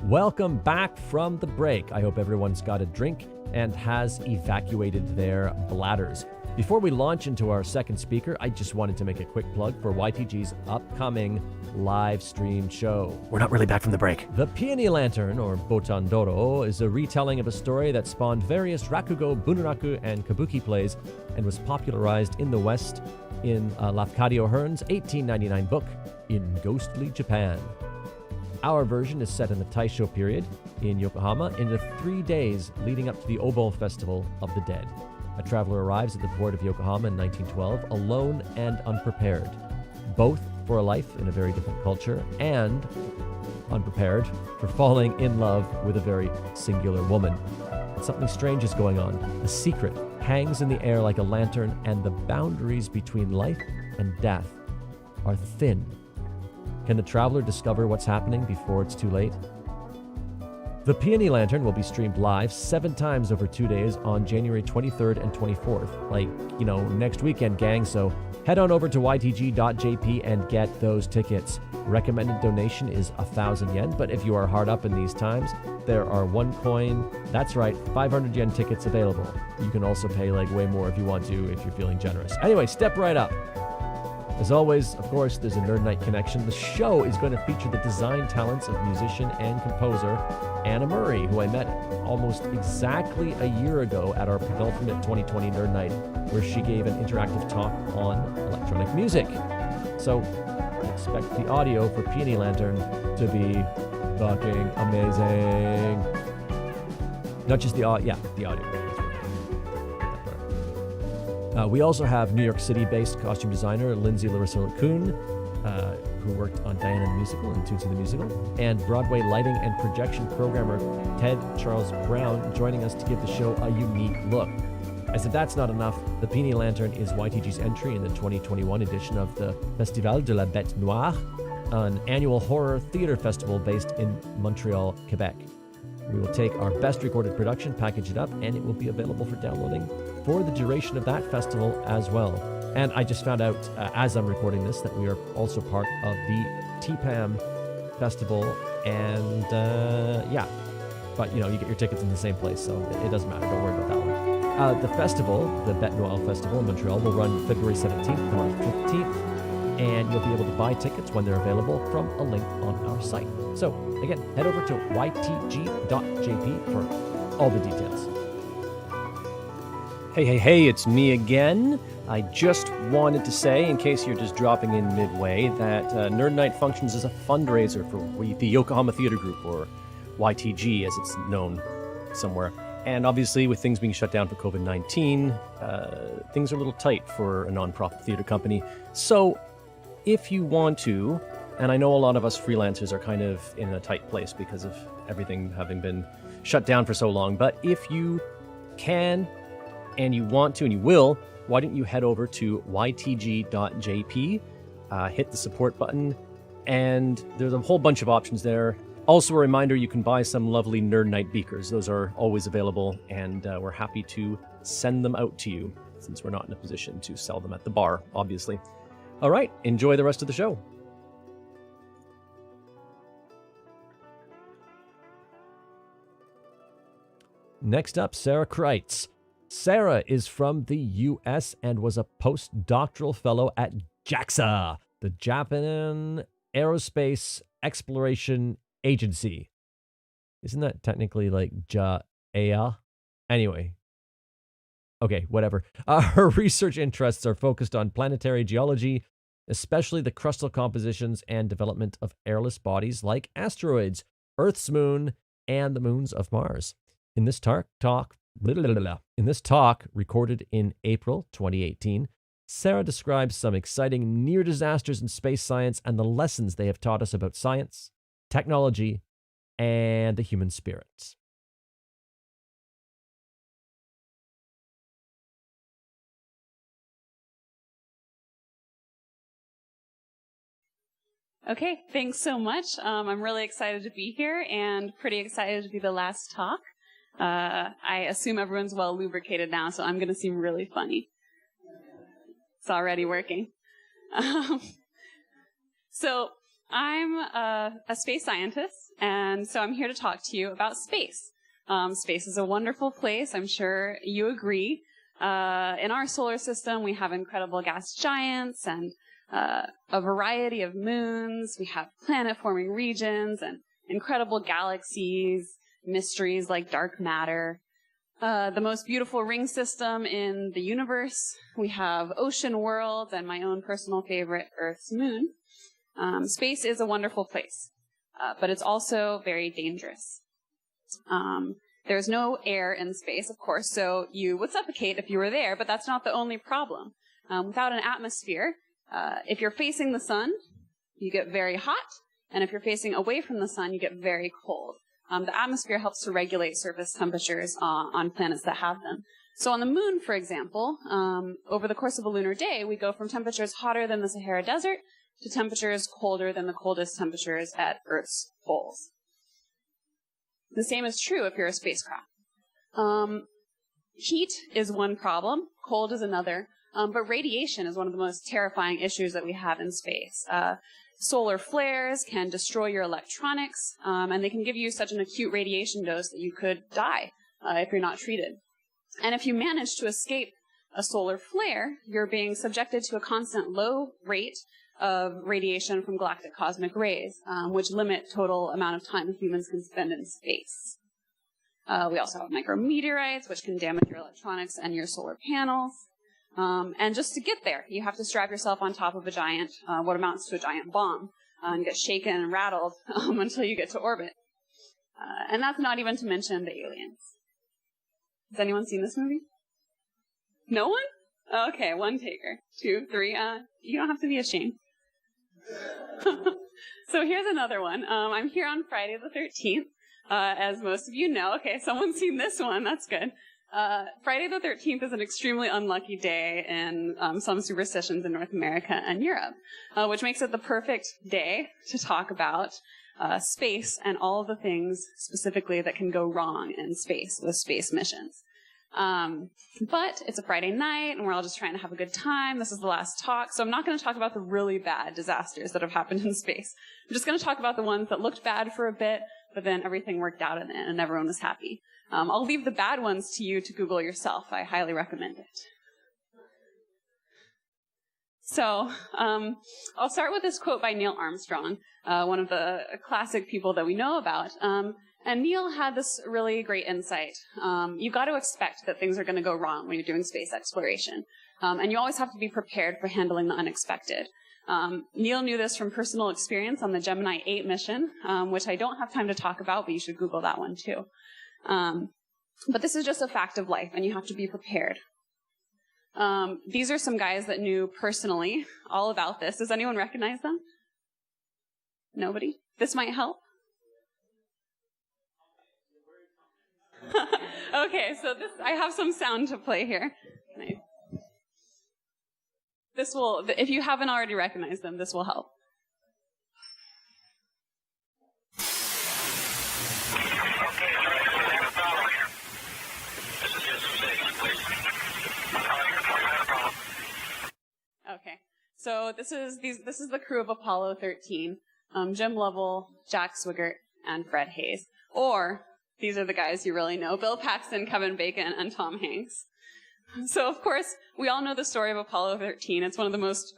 Welcome back from the break. I hope everyone's got a drink and has evacuated their bladders. Before we launch into our second speaker, I just wanted to make a quick plug for YTG's upcoming live stream show. We're not really back from the break. The Peony Lantern, or Botandoro, is a retelling of a story that spawned various Rakugo, Bunraku, and Kabuki plays and was popularized in the West in Lafcadio Hearn's 1899 book, In Ghostly Japan. Our version is set in the Taisho period in Yokohama in the 3 days leading up to the Obon Festival of the Dead. A traveler arrives at the port of Yokohama in 1912 alone and unprepared, both for a life in a very different culture and unprepared for falling in love with a very singular woman. something strange is going on. A secret hangs in the air like a lantern, and the boundaries between life and death are thin. Can the traveler discover what's happening before it's too late? The Peony Lantern will be streamed live 7 times over 2 days on January 23rd and 24th. Like, next weekend, gang. So head on over to ytg.jp and get those tickets. Recommended donation is 1,000 yen, but if you are hard up in these times, there are 1 coin. That's right, 500 yen tickets available. You can also pay way more if you want to, if you're feeling generous. Anyway, step right up. As always, of course, there's a Nerd Night connection. The show is going to feature the design talents of musician and composer Anna Murray, who I met almost exactly a year ago at our penultimate 2020 Nerd Night, where she gave an interactive talk on electronic music. So expect the audio for Peony Lantern to be fucking amazing. Not just the audio, the audio. We also have New York City-based costume designer Lindsay Larissa Kuhn, who worked on Diana the Musical and Tootsie the Musical, and Broadway lighting and projection programmer Ted Charles Brown joining us to give the show a unique look. As if that's not enough, the Peony Lantern is YTG's entry in the 2021 edition of the Festival de la Bête Noire, an annual horror theater festival based in Montreal, Quebec. We will take our best recorded production, package it up, and it will be available for downloading for the duration of that festival as well. And I just found out, as I'm recording this, that we are also part of the TPAM festival, and but you get your tickets in the same place, so it doesn't matter, don't worry about that one. The festival, the Bête Noire Festival in Montreal, will run February 17th to March 15th, and you'll be able to buy tickets when they're available from a link on our site. So again, head over to ytg.jp for all the details. Hey, it's me again. I just wanted to say, in case you're just dropping in midway, that Nerd Night functions as a fundraiser for the Yokohama Theater Group, or YTG as it's known somewhere. And obviously, with things being shut down for COVID-19, things are a little tight for a nonprofit theater company. So if you want to, and I know a lot of us freelancers are kind of in a tight place because of everything having been shut down for so long, but if you can and you want to and you will, why don't you head over to ytg.jp, hit the support button, and there's a whole bunch of options there. Also a reminder, you can buy some lovely Nerd Night beakers. Those are always available, and we're happy to send them out to you, since we're not in a position to sell them at the bar, obviously. All right, enjoy the rest of the show. Next up, Sarah Kreitz. Sarah is from the U.S. and was a postdoctoral fellow at JAXA, the Japan Aerospace Exploration Agency. Isn't that technically like JAEA? Anyway. Okay, whatever. Her research interests are focused on planetary geology, especially the crustal compositions and development of airless bodies like asteroids, Earth's moon, and the moons of Mars. In this talk, recorded in April 2018, Sarah describes some exciting near disasters in space science and the lessons they have taught us about science, technology, and the human spirit. Okay, thanks so much. I'm really excited to be here and pretty excited to be the last talk. I assume everyone's well lubricated now, so I'm going to seem really funny. It's already working. So I'm a space scientist, and so I'm here to talk to you about space. Space is a wonderful place. I'm sure you agree. In our solar system, we have incredible gas giants and a variety of moons. We have planet-forming regions and incredible galaxies, mysteries like dark matter. The most beautiful ring system in the universe. We have ocean worlds and my own personal favorite, Earth's moon. Space is a wonderful place, but it's also very dangerous. There's no air in space, of course, so you would suffocate if you were there, but that's not the only problem. Without an atmosphere, if you're facing the sun, you get very hot, and if you're facing away from the sun, you get very cold. The atmosphere helps to regulate surface temperatures on planets that have them. So on the moon, for example, over the course of a lunar day, we go from temperatures hotter than the Sahara Desert to temperatures colder than the coldest temperatures at Earth's poles. The same is true if you're a spacecraft. Heat is one problem, cold is another, but radiation is one of the most terrifying issues that we have in space. Solar flares can destroy your electronics, and they can give you such an acute radiation dose that you could die if you're not treated. And if you manage to escape a solar flare, you're being subjected to a constant low rate of radiation from galactic cosmic rays, which limit total amount of time humans can spend in space. We also have micrometeorites, which can damage your electronics and your solar panels. And just to get there, you have to strap yourself on top of a giant, what amounts to a giant bomb, and get shaken and rattled until you get to orbit. And that's not even to mention the aliens. Has anyone seen this movie? No one? Okay, one taker. 2, 3. You don't have to be ashamed. So here's another one. I'm here on Friday the 13th, as most of you know. Okay, someone's seen this one. That's good. Friday the 13th is an extremely unlucky day in some superstitions in North America and Europe, which makes it the perfect day to talk about space and all of the things specifically that can go wrong in space with space missions. But it's a Friday night and we're all just trying to have a good time. This is the last talk, so I'm not going to talk about the really bad disasters that have happened in space. I'm just going to talk about the ones that looked bad for a bit, but then everything worked out in it and everyone was happy. I'll leave the bad ones to you to Google yourself. I highly recommend it. So I'll start with this quote by Neil Armstrong, one of the classic people that we know about. And Neil had this really great insight. You've got to expect that things are going to go wrong when you're doing space exploration. And you always have to be prepared for handling the unexpected. Neil knew this from personal experience on the Gemini 8 mission, which I don't have time to talk about, but you should Google that one too. But this is just a fact of life, and you have to be prepared. These are some guys that knew personally all about this. Does anyone recognize them? Nobody? This might help. Okay, so I have some sound to play here. Nice. This will, if you haven't already recognized them, this will help. Okay, so this is the crew of Apollo 13. Jim Lovell, Jack Swigert, and Fred Hayes. Or these are the guys you really know: Bill Paxton, Kevin Bacon, and Tom Hanks. So, of course, we all know the story of Apollo 13. It's one of the most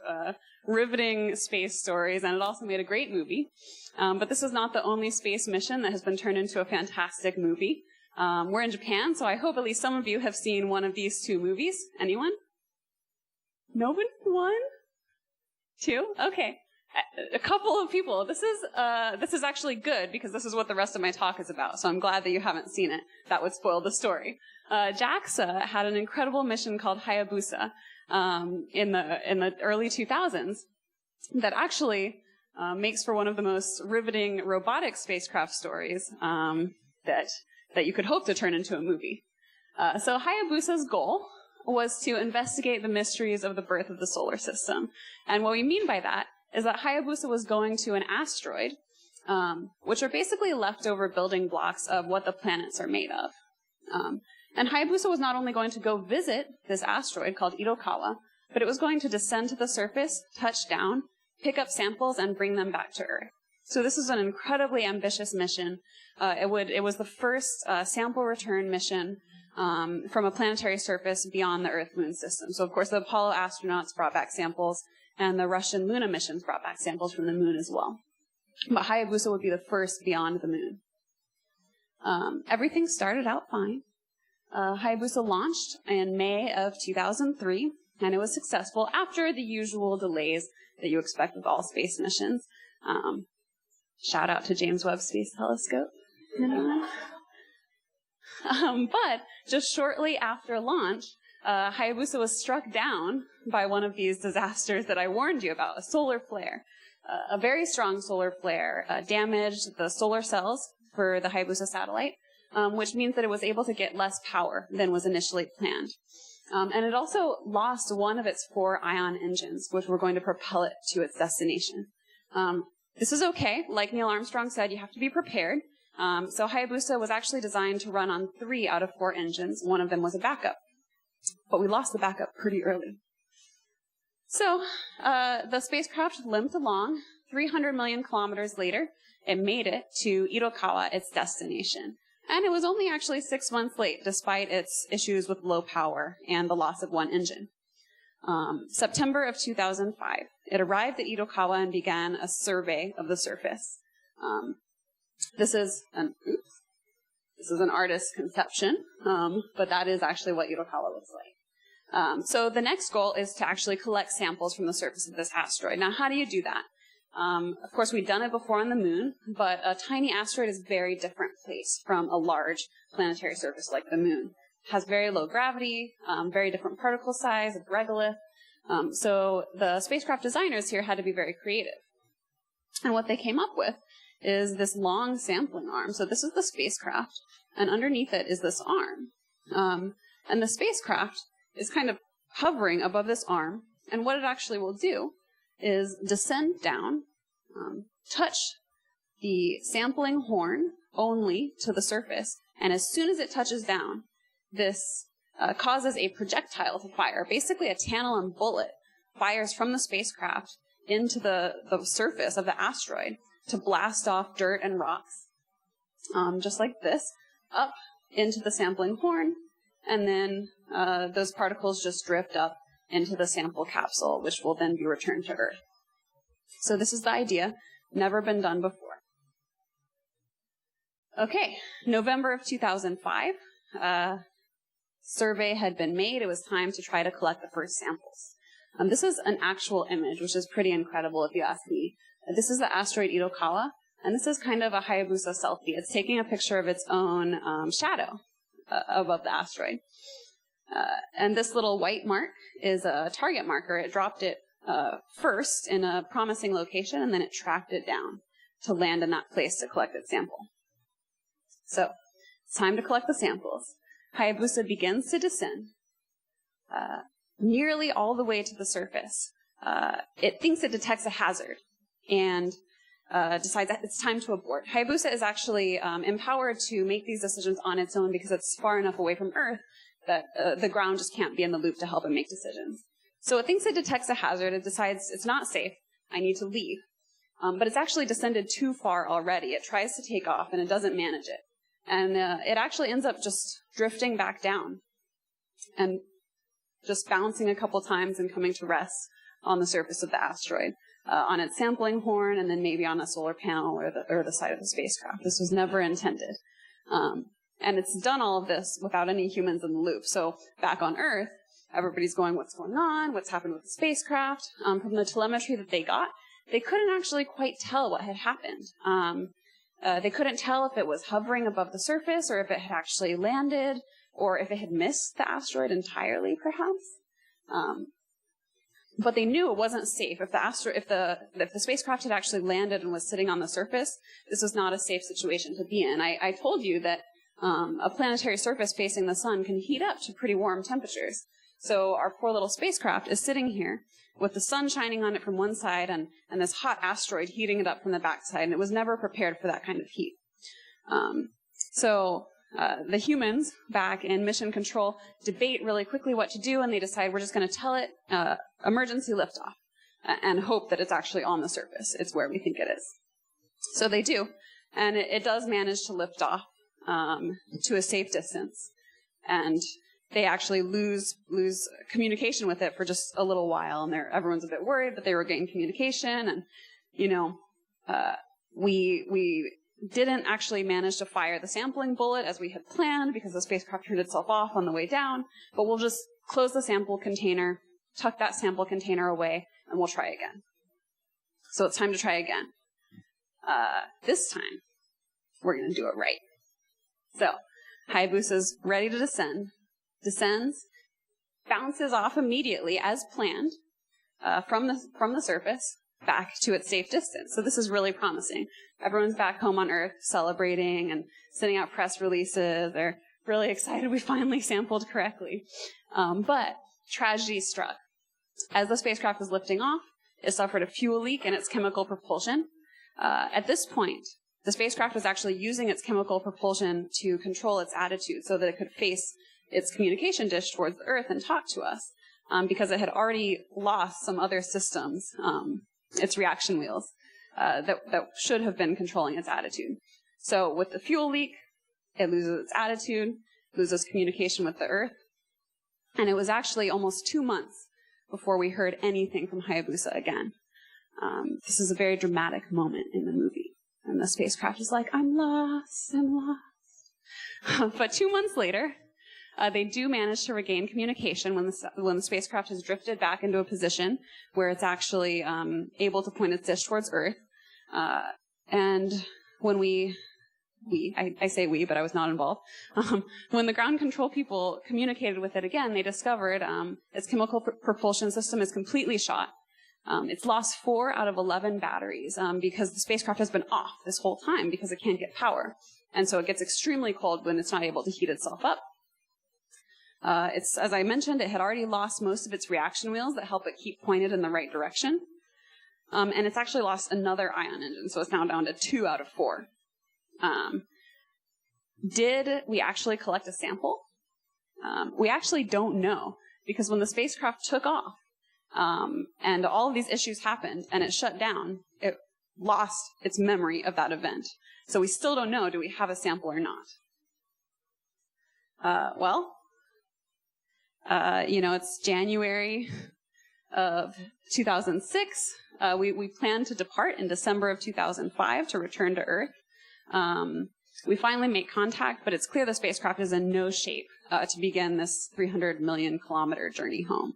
riveting space stories, and it also made a great movie. But this is not the only space mission that has been turned into a fantastic movie. We're in Japan, so I hope at least some of you have seen one of these two movies. Anyone? Nobody? 1? 2? Okay. A couple of people. This is actually good because this is what the rest of my talk is about. So I'm glad that you haven't seen it. That would spoil the story. JAXA had an incredible mission called Hayabusa in the early 2000s that actually makes for one of the most riveting robotic spacecraft stories that you could hope to turn into a movie. So Hayabusa's goal was to investigate the mysteries of the birth of the solar system. And what we mean by that is that Hayabusa was going to an asteroid, which are basically leftover building blocks of what the planets are made of. And Hayabusa was not only going to go visit this asteroid called Itokawa, but it was going to descend to the surface, touch down, pick up samples, and bring them back to Earth. So this is an incredibly ambitious mission. It was the first sample return mission from a planetary surface beyond the Earth-Moon system. So, of course, the Apollo astronauts brought back samples, and the Russian Luna missions brought back samples from the moon as well. But Hayabusa would be the first beyond the moon. Everything started out fine. Hayabusa launched in May of 2003, and it was successful after the usual delays that you expect with all space missions. Shout out to James Webb Space Telescope. But just shortly after launch, Hayabusa was struck down by one of these disasters that I warned you about, a solar flare. A very strong solar flare damaged the solar cells for the Hayabusa satellite, which means that it was able to get less power than was initially planned. And it also lost one of its 4 ion engines, which were going to propel it to its destination. This is okay. Like Neil Armstrong said, you have to be prepared. So Hayabusa was actually designed to run on 3 out of 4 engines. One of them was a backup. But we lost the backup pretty early. So the spacecraft limped along. 300 million kilometers later, it made it to Itokawa, its destination. And it was only actually 6 months late, despite its issues with low power and the loss of 1 engine. September of 2005, it arrived at Itokawa and began a survey of the surface. This is an artist's conception, but that is actually what Itokawa looks like. So the next goal is to actually collect samples from the surface of this asteroid. Now, how do you do that? Of course, we've done it before on the moon, but a tiny asteroid is a very different place from a large planetary surface like the moon. It has very low gravity, very different particle size, a regolith. So the spacecraft designers here had to be very creative. And what they came up with is this long sampling arm. So this is the spacecraft, and underneath it is this arm. And the spacecraft is kind of hovering above this arm, and what it actually will do is descend down, touch the sampling horn only to the surface, and as soon as it touches down, this causes a projectile to fire. Basically, a tantalum bullet fires from the spacecraft into the surface of the asteroid to blast off dirt and rocks, just like this, up into the sampling horn, and then those particles just drift up into the sample capsule, which will then be returned to Earth. So this is the idea. Never been done before. Okay, November of 2005, survey had been made. It was time to try to collect the first samples. This is an actual image, which is pretty incredible if you ask me. This is the asteroid Itokawa, and this is kind of a Hayabusa selfie. It's taking a picture of its own shadow above the asteroid. And this little white mark is a target marker. It dropped it first in a promising location, and then it tracked it down to land in that place to collect its sample. So it's time to collect the samples. Hayabusa begins to descend nearly all the way to the surface. It thinks it detects a hazard and decides that it's time to abort. Hayabusa is actually empowered to make these decisions on its own because it's far enough away from Earth that the ground just can't be in the loop to help it make decisions. So it thinks it detects a hazard. It decides it's not safe. I need to leave. But it's actually descended too far already. It tries to take off, and it doesn't manage it. And it actually ends up just drifting back down and just bouncing a couple times and coming to rest on the surface of the asteroid, on its sampling horn, and then maybe on a solar panel or the side of the spacecraft. This was never intended. And it's done all of this without any humans in the loop. So back on Earth, everybody's going, what's going on? What's happened with the spacecraft? From the telemetry that they got, they couldn't actually quite tell what had happened. They couldn't tell if it was hovering above the surface or if it had actually landed or if it had missed the asteroid entirely, perhaps. But they knew it wasn't safe. If the spacecraft had actually landed and was sitting on the surface, this was not a safe situation to be in. I told you that a planetary surface facing the sun can heat up to pretty warm temperatures. So our poor little spacecraft is sitting here with the sun shining on it from one side and this hot asteroid heating it up from the backside, and it was never prepared for that kind of heat. So the humans back in mission control debate really quickly what to do, and they decide we're just going to tell it emergency liftoff and hope that it's actually on the surface. It's where we think it is. So they do, and it does manage to lift off to a safe distance, and they actually lose communication with it for just a little while, and everyone's a bit worried, but they regain communication, and we didn't actually manage to fire the sampling bullet as we had planned because the spacecraft turned itself off on the way down, but we'll just close the sample container, tuck that sample container away, and we'll try again. So it's time to try again. This time, we're going to do it right. So Hayabusa's ready to descend, descends, bounces off immediately as planned from the surface, back to its safe distance. So this is really promising. Everyone's back home on Earth celebrating and sending out press releases. They're really excited we finally sampled correctly. But tragedy struck. As the spacecraft was lifting off, it suffered a fuel leak in its chemical propulsion. At this point, the spacecraft was actually using its chemical propulsion to control its attitude so that it could face its communication dish towards the Earth and talk to us, because it had already lost some other systems, its reaction wheels, that should have been controlling its attitude. So with the fuel leak, it loses its attitude, loses communication with the Earth, and it was actually almost 2 months before we heard anything from Hayabusa again. This is a very dramatic moment in the movie. And the spacecraft is like, I'm lost. But 2 months later, they do manage to regain communication when the spacecraft has drifted back into a position where it's actually able to point its dish towards Earth. And when I say we, but I was not involved. When the ground control people communicated with it again, they discovered its chemical propulsion system is completely shot. It's lost 4 out of 11 batteries because the spacecraft has been off this whole time because it can't get power. And so it gets extremely cold when it's not able to heat itself up. As I mentioned, it had already lost most of its reaction wheels that help it keep pointed in the right direction. And it's actually lost another ion engine, so it's now down to 2 out of 4. Did we actually collect a sample? We actually don't know, because when the spacecraft took off, and all of these issues happened, and it shut down, it lost its memory of that event. So we still don't know, do we have a sample or not? It's January of 2006. We plan to depart in December of 2005 to return to Earth. We finally make contact, but it's clear the spacecraft is in no shape to begin this 300 million kilometer journey home.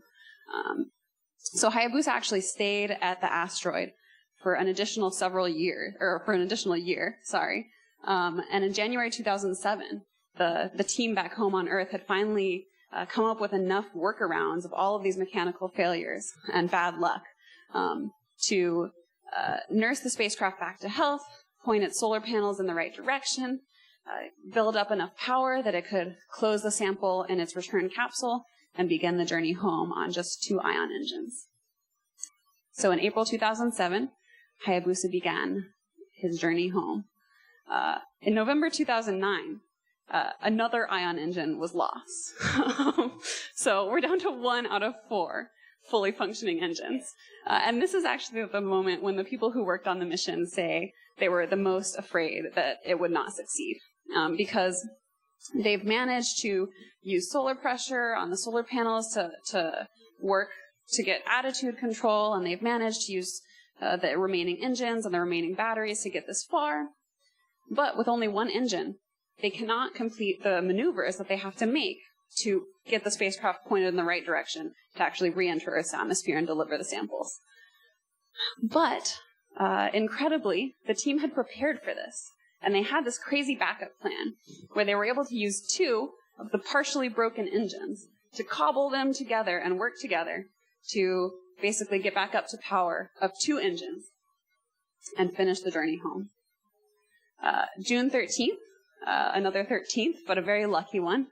So Hayabusa actually stayed at the asteroid for an additional year. And in January 2007, the team back home on Earth had finally come up with enough workarounds of all of these mechanical failures and bad luck to nurse the spacecraft back to health, point its solar panels in the right direction, build up enough power that it could close the sample in its return capsule, and begin the journey home on just 2 ion engines. So in April 2007, Hayabusa began his journey home. In November 2009, another ion engine was lost. So we're down to 1 out of 4 fully functioning engines. And this is actually the moment when the people who worked on the mission say they were the most afraid that it would not succeed, because they've managed to use solar pressure on the solar panels to work to get attitude control, and they've managed to use the remaining engines and the remaining batteries to get this far. But with only 1 engine, they cannot complete the maneuvers that they have to make to get the spacecraft pointed in the right direction to actually re-enter Earth's atmosphere and deliver the samples. But incredibly, the team had prepared for this. And they had this crazy backup plan where they were able to use 2 of the partially broken engines to cobble them together and work together to basically get back up to power of 2 engines and finish the journey home. June 13th, another 13th, but a very lucky one.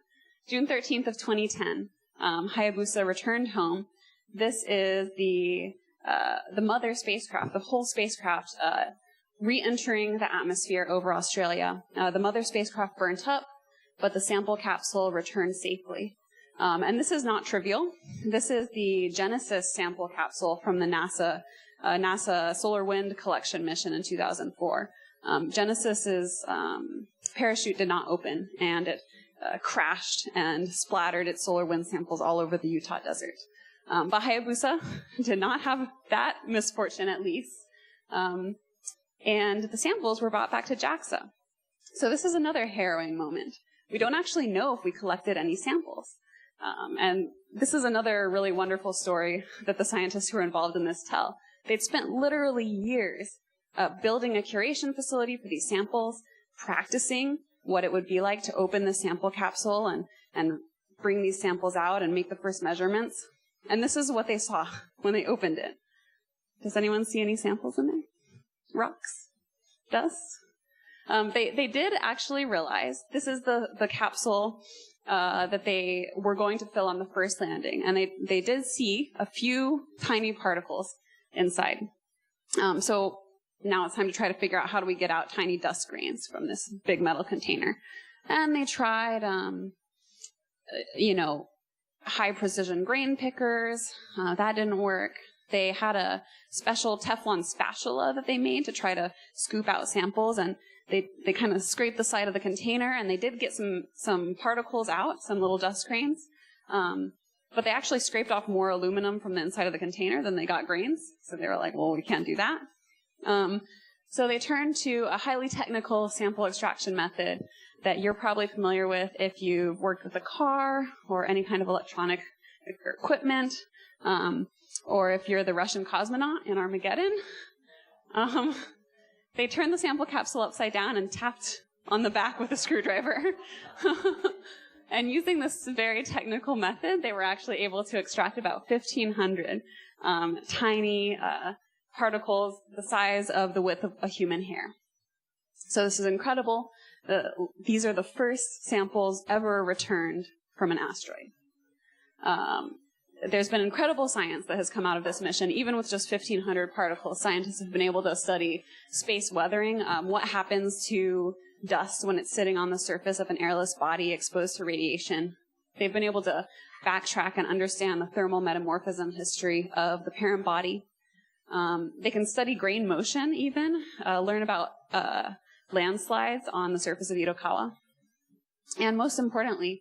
June 13th of 2010, Hayabusa returned home. This is the mother spacecraft, the whole spacecraft, re-entering the atmosphere over Australia. The mother spacecraft burnt up, but the sample capsule returned safely. And this is not trivial. This is the Genesis sample capsule from the NASA Solar Wind Collection mission in 2004. Genesis's parachute did not open, and it crashed and splattered its solar wind samples all over the Utah desert. But Hayabusa did not have that misfortune, at least. And the samples were brought back to JAXA. So this is another harrowing moment. We don't actually know if we collected any samples. And this is another really wonderful story that the scientists who were involved in this tell. They'd spent literally years building a curation facility for these samples, practicing what it would be like to open the sample capsule and bring these samples out and make the first measurements. And this is what they saw when they opened it. Does anyone see any samples in there? Rocks? Dust? They did actually realize this is the capsule that they were going to fill on the first landing, and they did see a few tiny particles inside. So now it's time to try to figure out how do we get out tiny dust grains from this big metal container. And they tried, high precision grain pickers. That didn't work. They had a special Teflon spatula that they made to try to scoop out samples, and they kind of scraped the side of the container, and they did get some particles out, some little dust grains. But they actually scraped off more aluminum from the inside of the container than they got grains. So they were like, well, we can't do that. So they turned to a highly technical sample extraction method that you're probably familiar with if you've worked with a car or any kind of electronic equipment, or if you're the Russian cosmonaut in Armageddon. They turned the sample capsule upside down and tapped on the back with a screwdriver. And using this very technical method, they were actually able to extract about 1,500 tiny particles the size of the width of a human hair. So this is incredible. These are the first samples ever returned from an asteroid. There's been incredible science that has come out of this mission. Even with just 1,500 particles, scientists have been able to study space weathering, what happens to dust when it's sitting on the surface of an airless body exposed to radiation. They've been able to backtrack and understand the thermal metamorphism history of the parent body. They can study grain motion even, learn about landslides on the surface of Itokawa. And most importantly,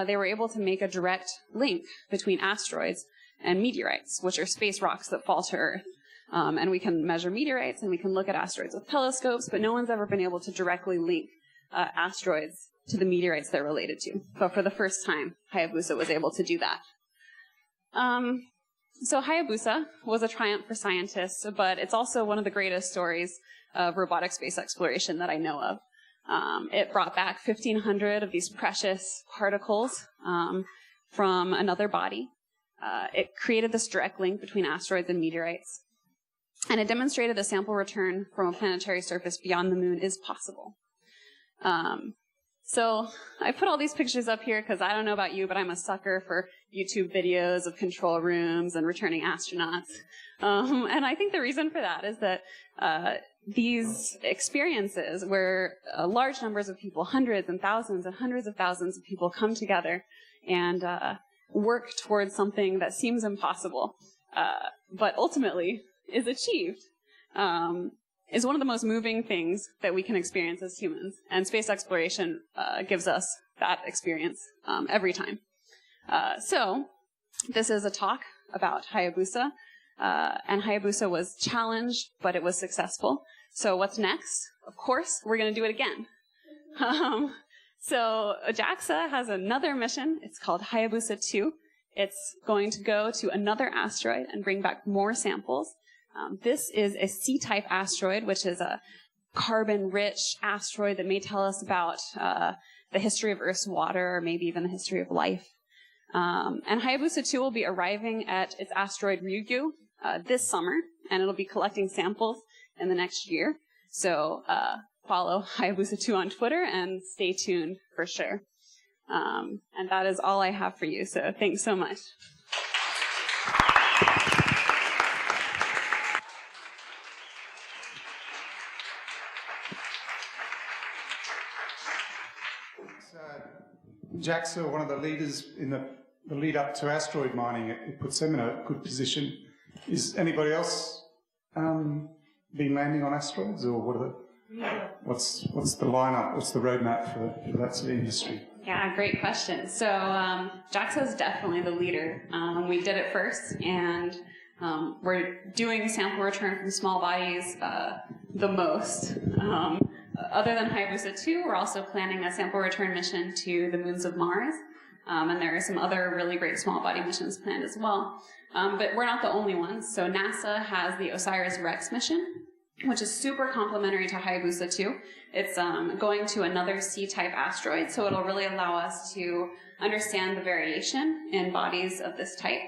they were able to make a direct link between asteroids and meteorites, which are space rocks that fall to Earth. And we can measure meteorites and we can look at asteroids with telescopes, but no one's ever been able to directly link asteroids to the meteorites they're related to. But for the first time, Hayabusa was able to do that. So Hayabusa was a triumph for scientists, but it's also one of the greatest stories of robotic space exploration that I know of. It brought back 1,500 of these precious particles from another body. It created this direct link between asteroids and meteorites. And it demonstrated a sample return from a planetary surface beyond the moon is possible. So I put all these pictures up here because I don't know about you, but I'm a sucker for YouTube videos of control rooms and returning astronauts. And I think the reason for that is that these experiences where large numbers of people, hundreds and hundreds of thousands of people come together and work towards something that seems impossible, but ultimately is achieved, is one of the most moving things that we can experience as humans. And space exploration gives us that experience every time. So this is a talk about Hayabusa. And Hayabusa was challenged, but it was successful. So what's next? Of course, we're going to do it again. So JAXA has another mission. It's called Hayabusa 2. It's going to go to another asteroid and bring back more samples. This is a C-type asteroid, which is a carbon-rich asteroid that may tell us about the history of Earth's water, or maybe even the history of life. And Hayabusa 2 will be arriving at its asteroid Ryugu this summer, and it'll be collecting samples in the next year. So follow Hayabusa 2 on Twitter and stay tuned for sure. And that is all I have for you, so thanks so much. JAXA, one of the leaders in the lead up to asteroid mining, it puts them in a good position. Is anybody else been landing on asteroids, or what's the lineup? What's the roadmap for that sort of industry? Yeah, great question. So JAXA is definitely the leader. We did it first, and we're doing sample return from small bodies the most. Other than Hayabusa 2, we're also planning a sample return mission to the moons of Mars. And there are some other really great small body missions planned as well. But we're not the only ones. So NASA has the OSIRIS-REx mission, which is super complementary to Hayabusa 2. It's going to another C-type asteroid, so it'll really allow us to understand the variation in bodies of this type.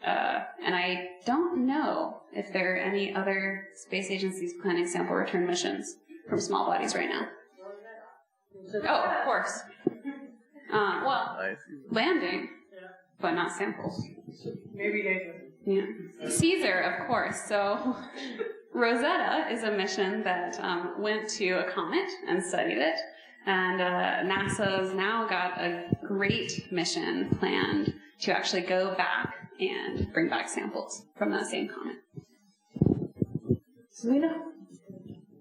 And I don't know if there are any other space agencies planning sample return missions from small bodies right now. Oh, of course. Well, landing, but not samples. Maybe later. Yeah. Caesar, of course. So Rosetta is a mission that went to a comet and studied it. And NASA's now got a great mission planned to actually go back and bring back samples from that same comet. Selena?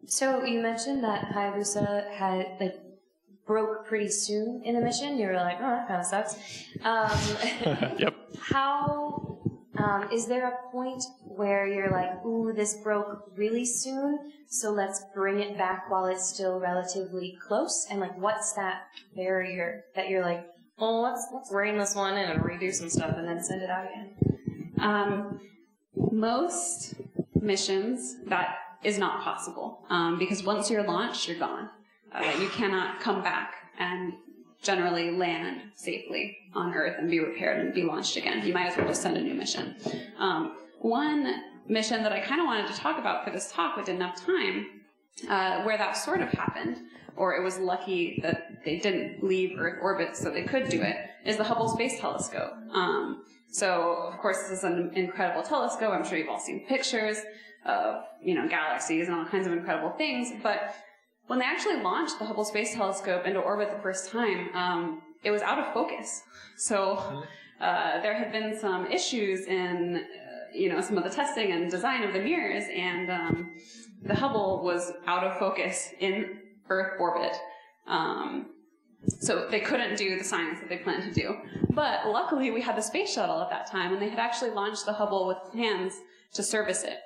So you mentioned that Hayabusa had broke pretty soon in the mission. You were like, oh, that kind of sucks. Yep. How is there a point where you're like, ooh, this broke really soon, so let's bring it back while it's still relatively close? And what's that barrier that you're like, oh, let's rein this one in and redo some stuff and then send it out again? Most missions, that is not possible because once you're launched, you're gone. You cannot come back and generally land safely on Earth and be repaired and be launched again. You might as well just send a new mission. One mission that I kind of wanted to talk about for this talk but didn't have time, where that sort of happened, or it was lucky that they didn't leave Earth orbit so they could do it, is the Hubble Space Telescope. So, of course, this is an incredible telescope. I'm sure you've all seen pictures of, galaxies and all kinds of incredible things, but when they actually launched the Hubble Space Telescope into orbit the first time, it was out of focus. So there had been some issues in, some of the testing and design of the mirrors, and the Hubble was out of focus in Earth orbit. So they couldn't do the science that they planned to do. But luckily, we had the space shuttle at that time, and they had actually launched the Hubble with plans to service it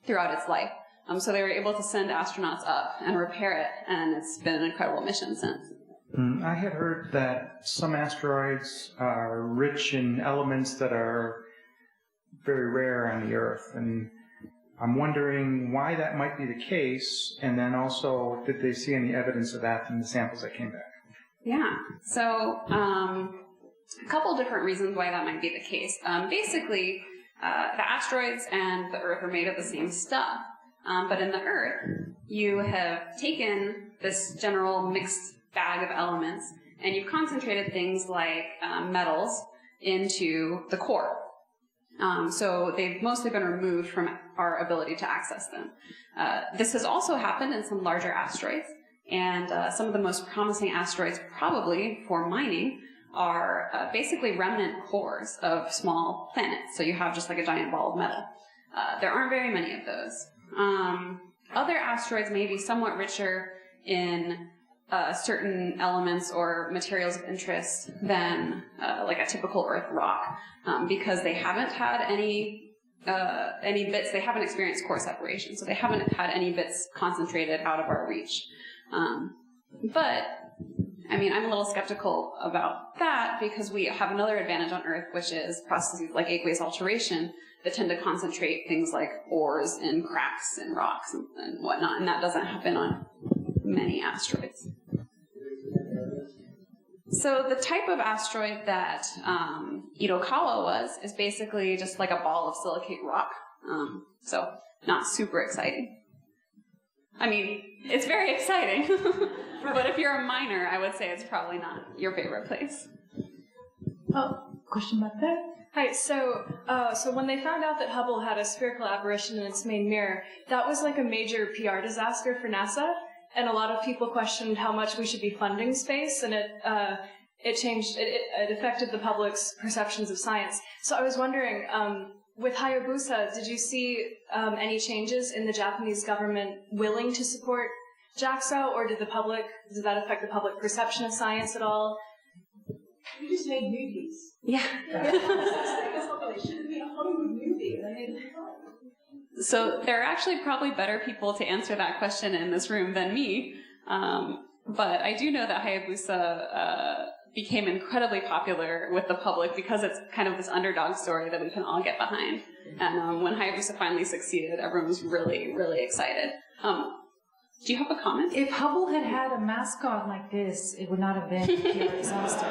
throughout its life. So they were able to send astronauts up and repair it, and it's been an incredible mission since. I had heard that some asteroids are rich in elements that are very rare on the Earth, and I'm wondering why that might be the case, and then also, did they see any evidence of that in the samples that came back? Yeah, so a couple different reasons why that might be the case. Basically, the asteroids and the Earth are made of the same stuff. But in the Earth, you have taken this general mixed bag of elements and you've concentrated things like metals into the core. So they've mostly been removed from our ability to access them. This has also happened in some larger asteroids, and some of the most promising asteroids probably for mining are basically remnant cores of small planets. So you have just like a giant ball of metal. There aren't very many of those. Other asteroids may be somewhat richer in certain elements or materials of interest than like a typical Earth rock, because they haven't had any bits. They haven't experienced core separation, so they haven't had any bits concentrated out of our reach. But I mean, I'm a little skeptical about that because we have another advantage on Earth, which is processes like aqueous alteration that tend to concentrate things like ores in cracks in rocks and whatnot, and that doesn't happen on many asteroids. So the type of asteroid that Itokawa was is basically just like a ball of silicate rock, so not super exciting. I mean, it's very exciting, but if you're a miner, I would say it's probably not your favorite place. Oh, question back there? Hi, so when they found out that Hubble had a spherical aberration in its main mirror, that was like a major PR disaster for NASA, and a lot of people questioned how much we should be funding space, and it affected the public's perceptions of science. So I was wondering, with Hayabusa, did you see any changes in the Japanese government willing to support JAXA, or did that affect the public perception of science at all? You just made movies. Yeah. It shouldn't be a Hollywood movie. So there are actually probably better people to answer that question in this room than me. But I do know that Hayabusa became incredibly popular with the public because it's kind of this underdog story that we can all get behind. And when Hayabusa finally succeeded, everyone was really, really excited. Do you have a comment? If Hubble had had a mascot like this, it would not have been a PR disaster.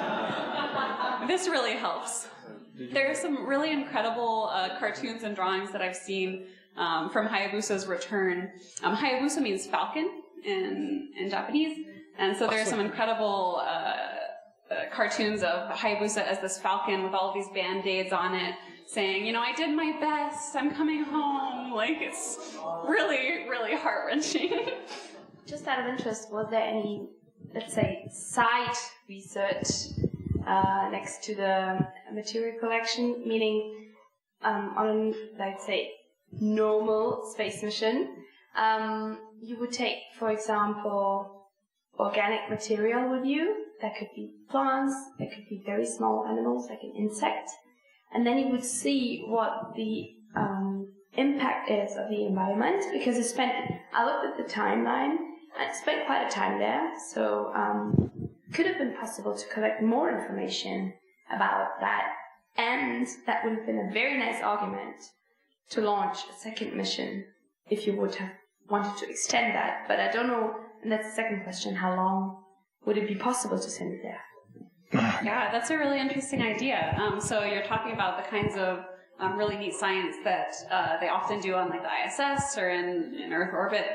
This really helps. There are some really incredible cartoons and drawings that I've seen from Hayabusa's return. Hayabusa means falcon in Japanese, and so there are some incredible cartoons of Hayabusa as this falcon with all of these band-aids on it, saying, you know, I did my best, I'm coming home. Like, it's really, really heart-wrenching. Just out of interest, was there any, let's say, side research next to the material collection? Meaning, on, let's say, normal space mission, you would take, for example, organic material with you. That could be plants, that could be very small animals, like an insect. And then you would see what the impact is of the environment, because I looked at the timeline, I spent quite a time there, so could have been possible to collect more information about that, and that would have been a very nice argument to launch a second mission if you would have wanted to extend that. But I don't know, and that's the second question, how long would it be possible to send it there? Yeah, that's a really interesting idea. So you're talking about the kinds of really neat science that they often do on like the ISS or in Earth orbit.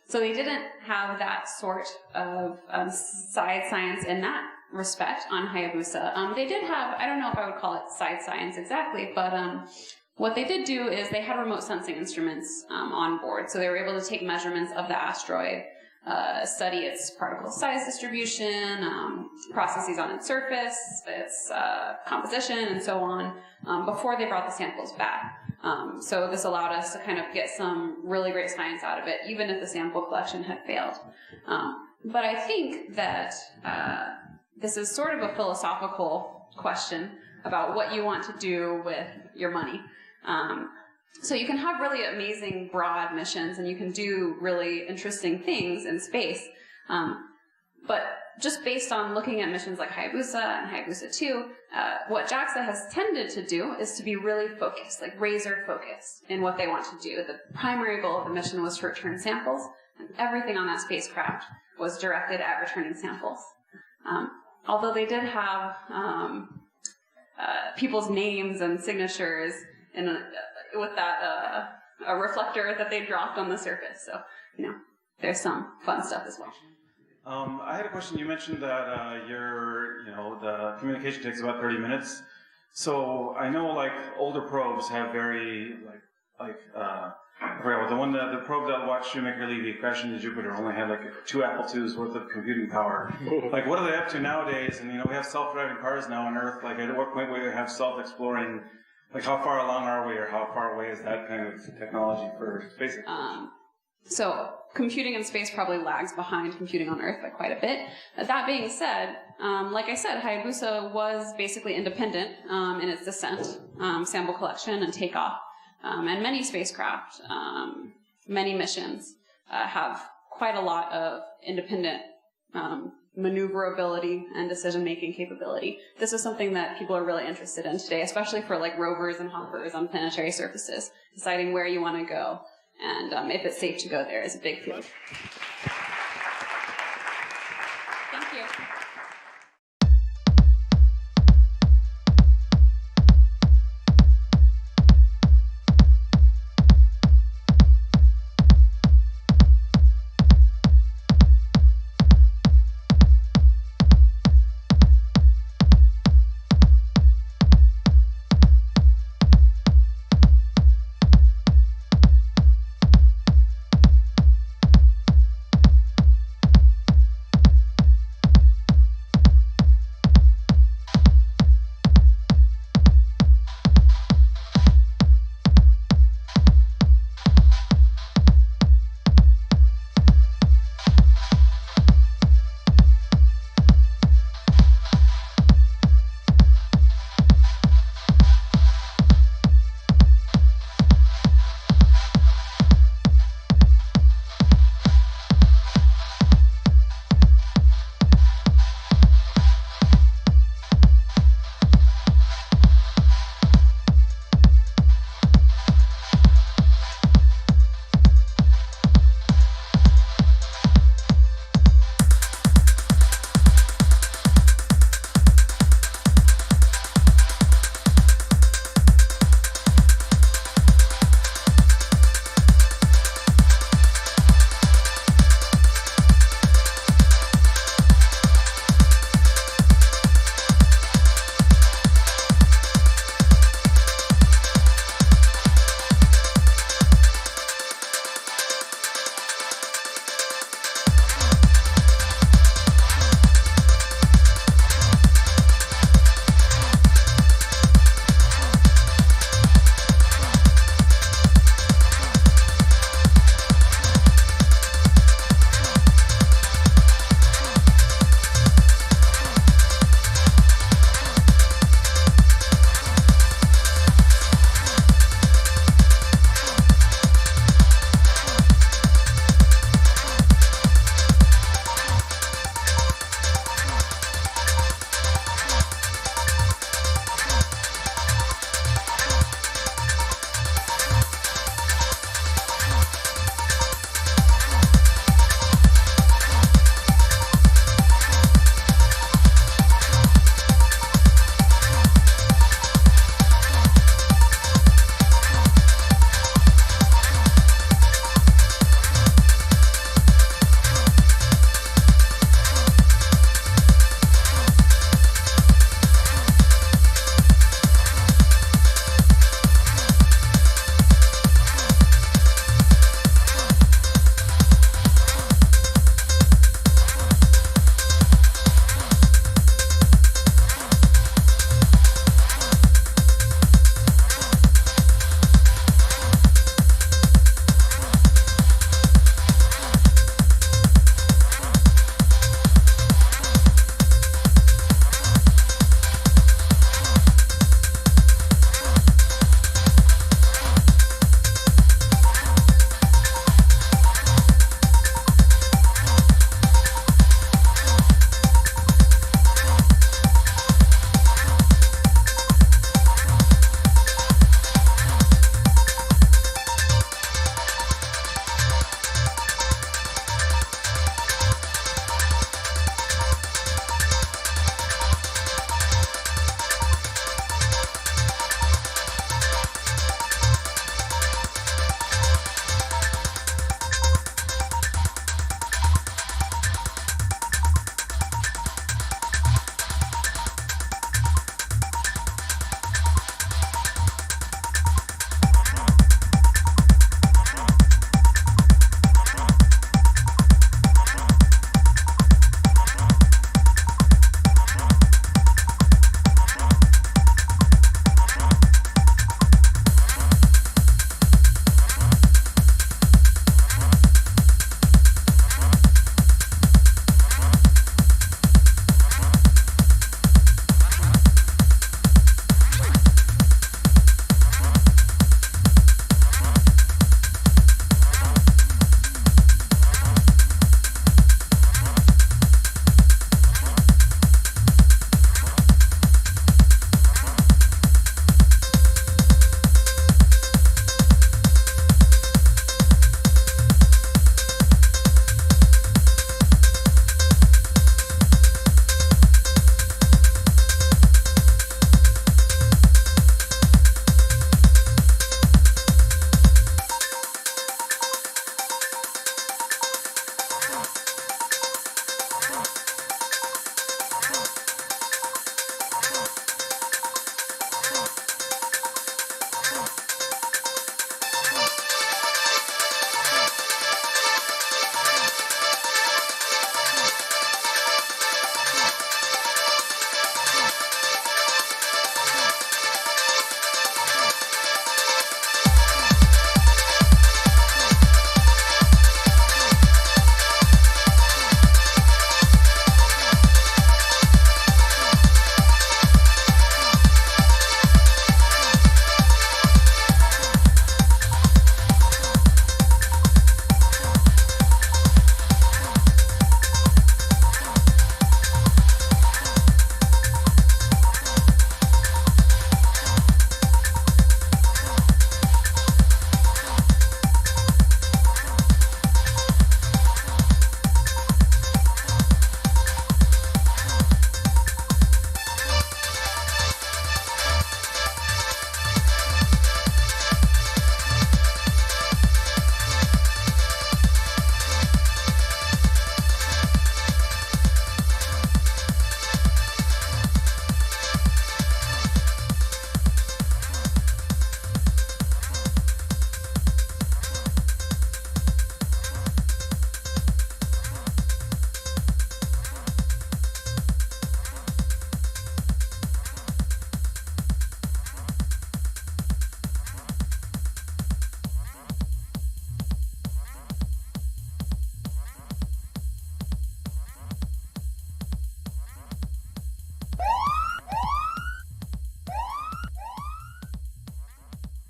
So they didn't have that sort of side science in that respect on Hayabusa. They did have, I don't know if I would call it side science exactly, but what they did do is they had remote sensing instruments on board. So they were able to take measurements of the asteroid, study its particle size distribution, processes on its surface, its composition, and so on, before they brought the samples back. So this allowed us to kind of get some really great science out of it, even if the sample collection had failed. But I think that this is sort of a philosophical question about what you want to do with your money. So you can have really amazing broad missions and you can do really interesting things in space. But just based on looking at missions like Hayabusa and Hayabusa 2, what JAXA has tended to do is to be really focused, like razor focused in what they want to do. The primary goal of the mission was to return samples, and everything on that spacecraft was directed at returning samples. Although they did have people's names and signatures with that a reflector that they dropped on the surface. So, you know, there's some fun stuff as well. I had a question. You mentioned that the communication takes about 30 minutes. So I know like older probes have very I forgot what the probe that watched Shoemaker leave the crash into Jupiter only had like 2 Apple II's worth of computing power. Like, what are they up to nowadays? And we have self-driving cars now on Earth. Like, at what point will we have self-exploring? Like, how far along are we, or how far away is that kind of technology for space exploration? So computing in space probably lags behind computing on Earth by quite a bit. That being said, like I said, Hayabusa was basically independent in its descent, sample collection, and takeoff. And many spacecraft, many missions have quite a lot of independent maneuverability and decision-making capability. This is something that people are really interested in today, especially for like rovers and hoppers on planetary surfaces. Deciding where you want to go and if it's safe to go there is a big field. Thank you.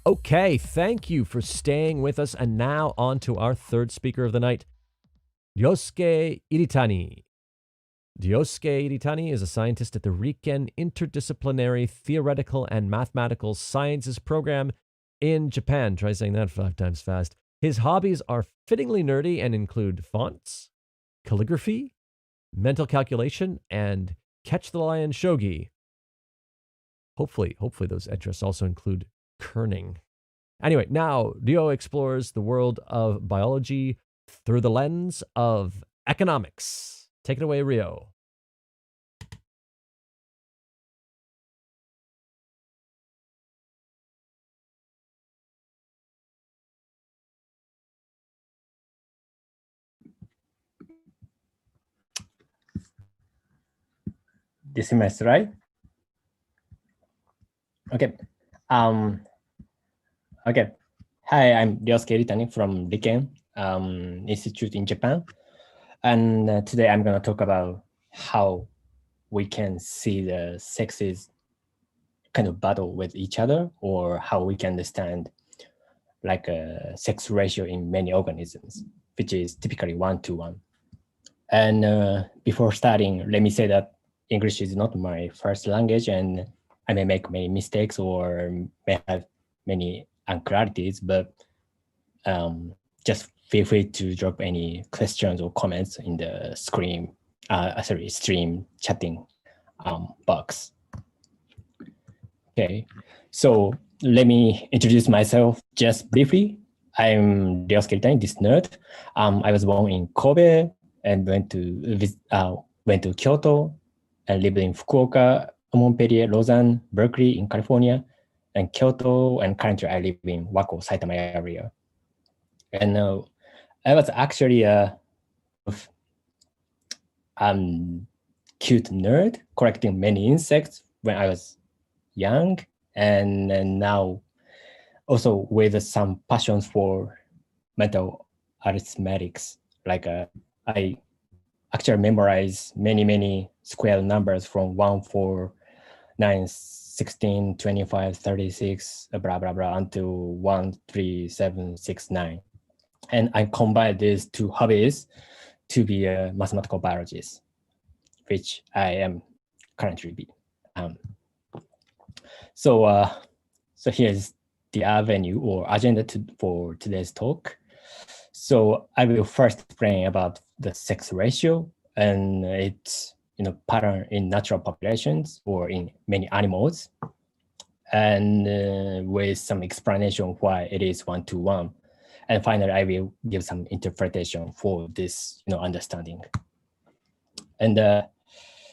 Okay, thank you for staying with us. And now on to our third speaker of the night, Ryosuke Iritani. Ryosuke Iritani is a scientist at the Riken Interdisciplinary Theoretical and Mathematical Sciences program in Japan. Try saying that 5 times fast. His hobbies are fittingly nerdy and include fonts, calligraphy, mental calculation, and catch the lion shogi. Hopefully those interests also include kerning. Anyway, now Ryo explores the world of biology through the lens of economics. Take it away, Ryo. This is my slide. Okay. Okay. Hi, I'm Ryosuke Iritani from Riken Institute in Japan. And today I'm going to talk about how we can see the sexes kind of battle with each other, or how we can understand like a sex ratio in many organisms, which is typically 1-to-1. And before starting, let me say that English is not my first language, and I may make many mistakes or may have many unclarities, but just feel free to drop any questions or comments in the stream chatting box. Okay, so let me introduce myself just briefly. I'm Ryosuke Iritani, this nerd. I was born in Kobe and went to Kyoto and lived in Fukuoka, Montpellier, Lausanne, Berkeley in California, and Kyoto, and currently I live in Wako, Saitama area. And I was actually a cute nerd collecting many insects when I was young, and now also with some passions for mental arithmetics. Like I actually memorize many square numbers from 1, 4, 9, 16, 25, 36, blah, blah, blah, until 1, 3, 7, 6, 9. And I combine these two hobbies to be a mathematical biologist, which I am currently. So here's the avenue or agenda for today's talk. So I will first explain about the sex ratio and its pattern in natural populations or in many animals, and with some explanation why it is 1-to-1. And finally, I will give some interpretation for this understanding. And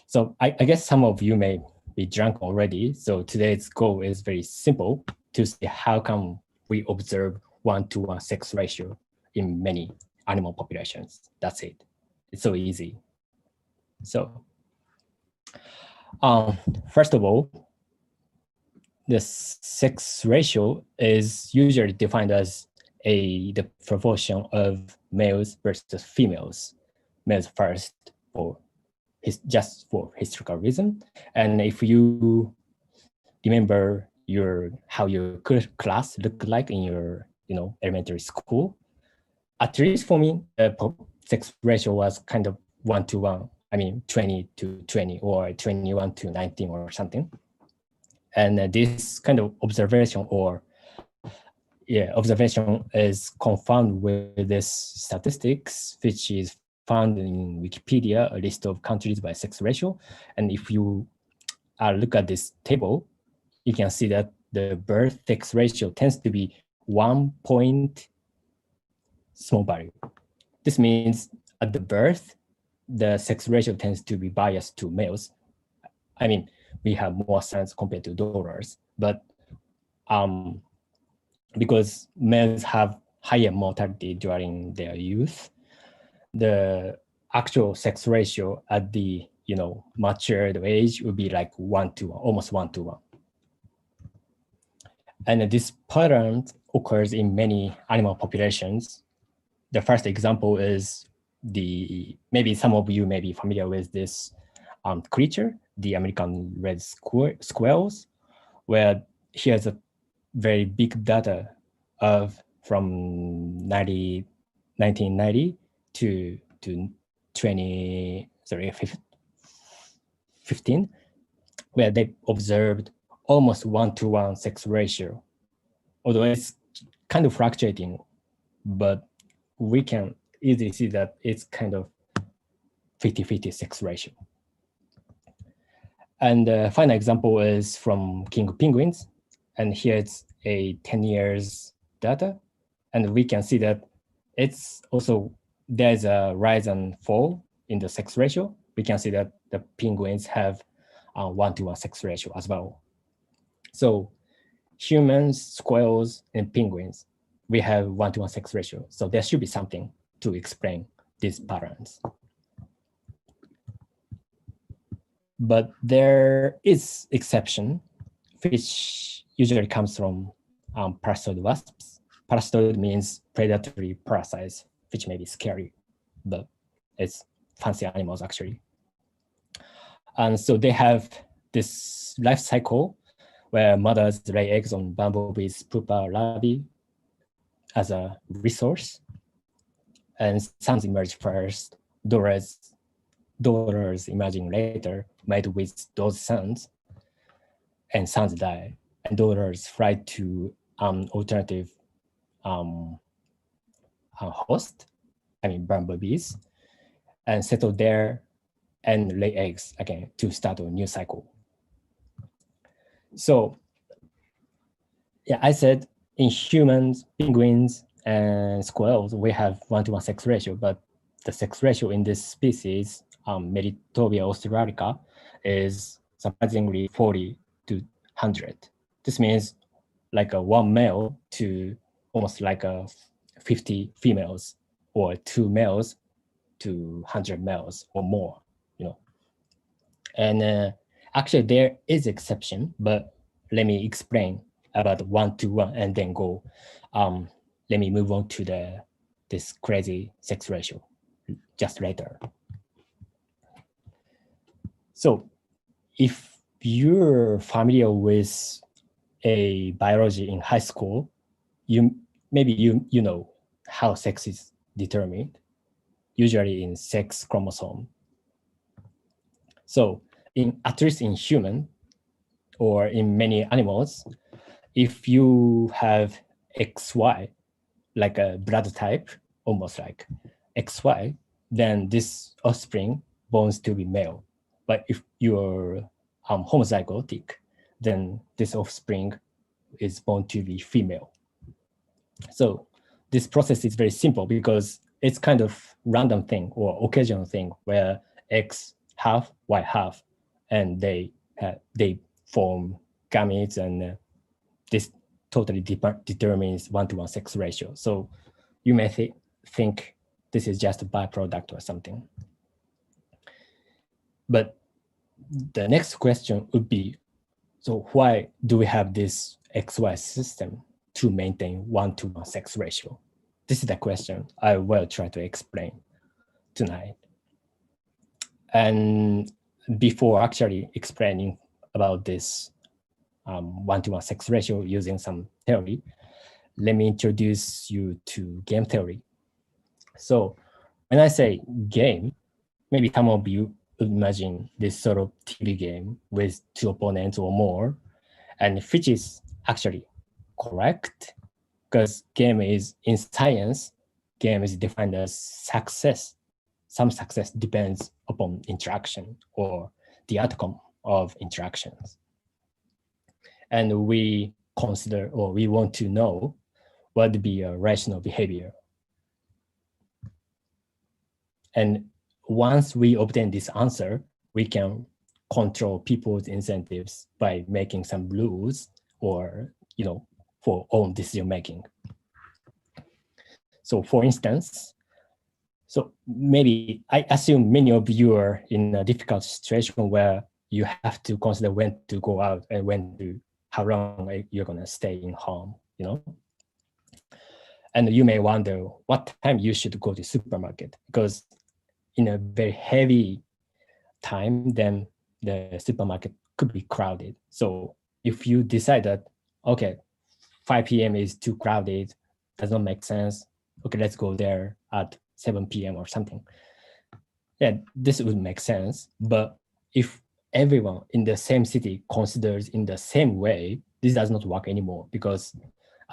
so I guess some of you may be drunk already. So today's goal is very simple, to see how can we observe 1-to-1 sex ratio in many animal populations. That's it. It's so easy. So first of all, the sex ratio is usually defined as the proportion of males versus females. Males first, just for historical reason. And if you remember how your class looked like in your elementary school, at least for me, the sex ratio was kind of 1-to-1. I mean, 20-20 or 21-19 or something. And this kind of observation is confirmed with this statistics, which is found in Wikipedia, a list of countries by sex ratio. And if you look at this table, you can see that the birth sex ratio tends to be 1 point small value. This means at the birth, the sex ratio tends to be biased to males. I mean, we have more sons compared to daughters, but because males have higher mortality during their youth, the actual sex ratio at the matured age would be like 1-to-1, almost 1-to-1. And this pattern occurs in many animal populations. The first example is maybe some of you may be familiar with this creature, the American red squirrels, where here's a very big data of from 1990 to 15, where they observed almost 1-to-1 sex ratio. Although it's kind of fluctuating, but we can easily see that it's kind of 50-50 sex ratio. And the final example is from king penguins. And here it's a 10 years data. And we can see that it's also, there's a rise and fall in the sex ratio. We can see that the penguins have a 1-to-1 sex ratio as well. So humans, squirrels, and penguins, we have 1-to-1 sex ratio. So there should be something to explain these patterns. But there is exception, which usually comes from parasitoid wasps. Parasitoid means predatory parasites, which may be scary, but it's fancy animals actually. And so they have this life cycle where mothers lay eggs on bumblebees' pupa larvae as a resource, and sons emerge first, daughters emerging later, mate with those sons, and sons die, and daughters fly to alternative host, I mean bumblebees, and settle there and lay eggs again to start a new cycle. So yeah, I said in humans, penguins, and squirrels, we have 1-to-1 sex ratio, but the sex ratio in this species, Meritobia australica, is surprisingly 40-100. This means like a 1 male to almost like a 50 females, or 2 males to 100 males or more, you know. And actually there is exception, but let me explain about 1-to-1 and then go. Let me move on to this crazy sex ratio just later. So if you're familiar with a biology in high school, maybe you know how sex is determined, usually in sex chromosome. So at least in human or in many animals, if you have XY, like a blood type, almost like XY, then this offspring born to be male. But if you're homozygotic, then this offspring is born to be female. So this process is very simple because it's kind of random thing or occasional thing where X half, Y half, and they form gametes, and this totally determines 1-to-1 sex ratio. So you may think this is just a byproduct or something. But the next question would be, so why do we have this XY system to maintain 1-to-1 sex ratio? This is the question I will try to explain tonight. And before actually explaining about this 1-to-1 sex ratio using some theory, let me introduce you to game theory. So when I say game, maybe some of you imagine this sort of TV game with 2 opponents or more, and which is actually correct, because game is, in science, game is defined as success. Some success depends upon interaction or the outcome of interactions. And we consider, or we want to know, what would be a rational behavior. And once we obtain this answer, we can control people's incentives by making some rules or, for own decision making. So for instance, so maybe I assume many of you are in a difficult situation where you have to consider when to go out and how long you're gonna stay in home, And you may wonder what time you should go to supermarket, because in a very heavy time, then the supermarket could be crowded. So if you decide that, okay, 5 p.m. is too crowded, does not make sense. Okay, let's go there at 7 p.m. or something. Yeah, this would make sense. But if everyone in the same city considers in the same way, this does not work anymore, because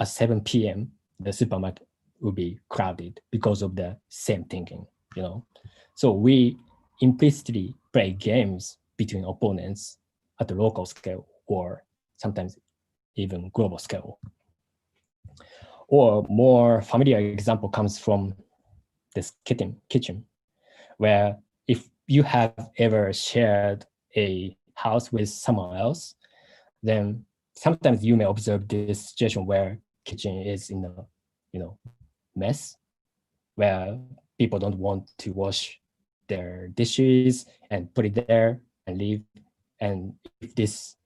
at 7 p.m., the supermarket will be crowded because of the same thinking, you know? So we implicitly play games between opponents at the local scale, or sometimes even global scale. Or more familiar example comes from this kitchen, where if you have ever shared a house with someone else, then sometimes you may observe this situation where kitchen is in a, mess, where people don't want to wash their dishes and put it there and leave. And if this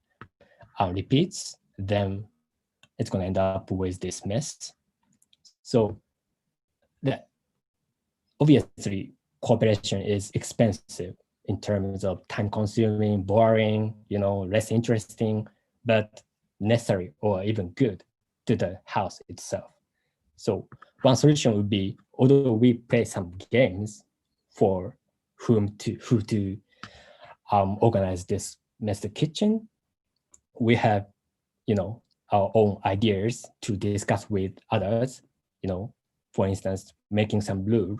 repeats, then it's going to end up with this mess. So that obviously cooperation is expensive in terms of time consuming, boring, less interesting, but necessary or even good to the house itself. So one solution would be, although we play some games for who to organize this master kitchen, we have, our own ideas to discuss with others, for instance, making some rule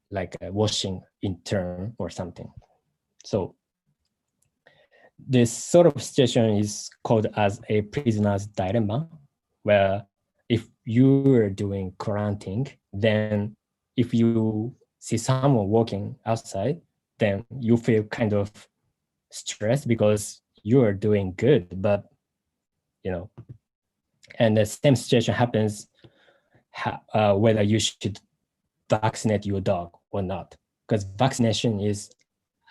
like washing in turn or something. So this sort of situation is called as a prisoner's dilemma, where if you're doing quarantine, then if you see someone walking outside, then you feel kind of stressed because you're doing good, but, and the same situation happens whether you should vaccinate your dog or not, because vaccination is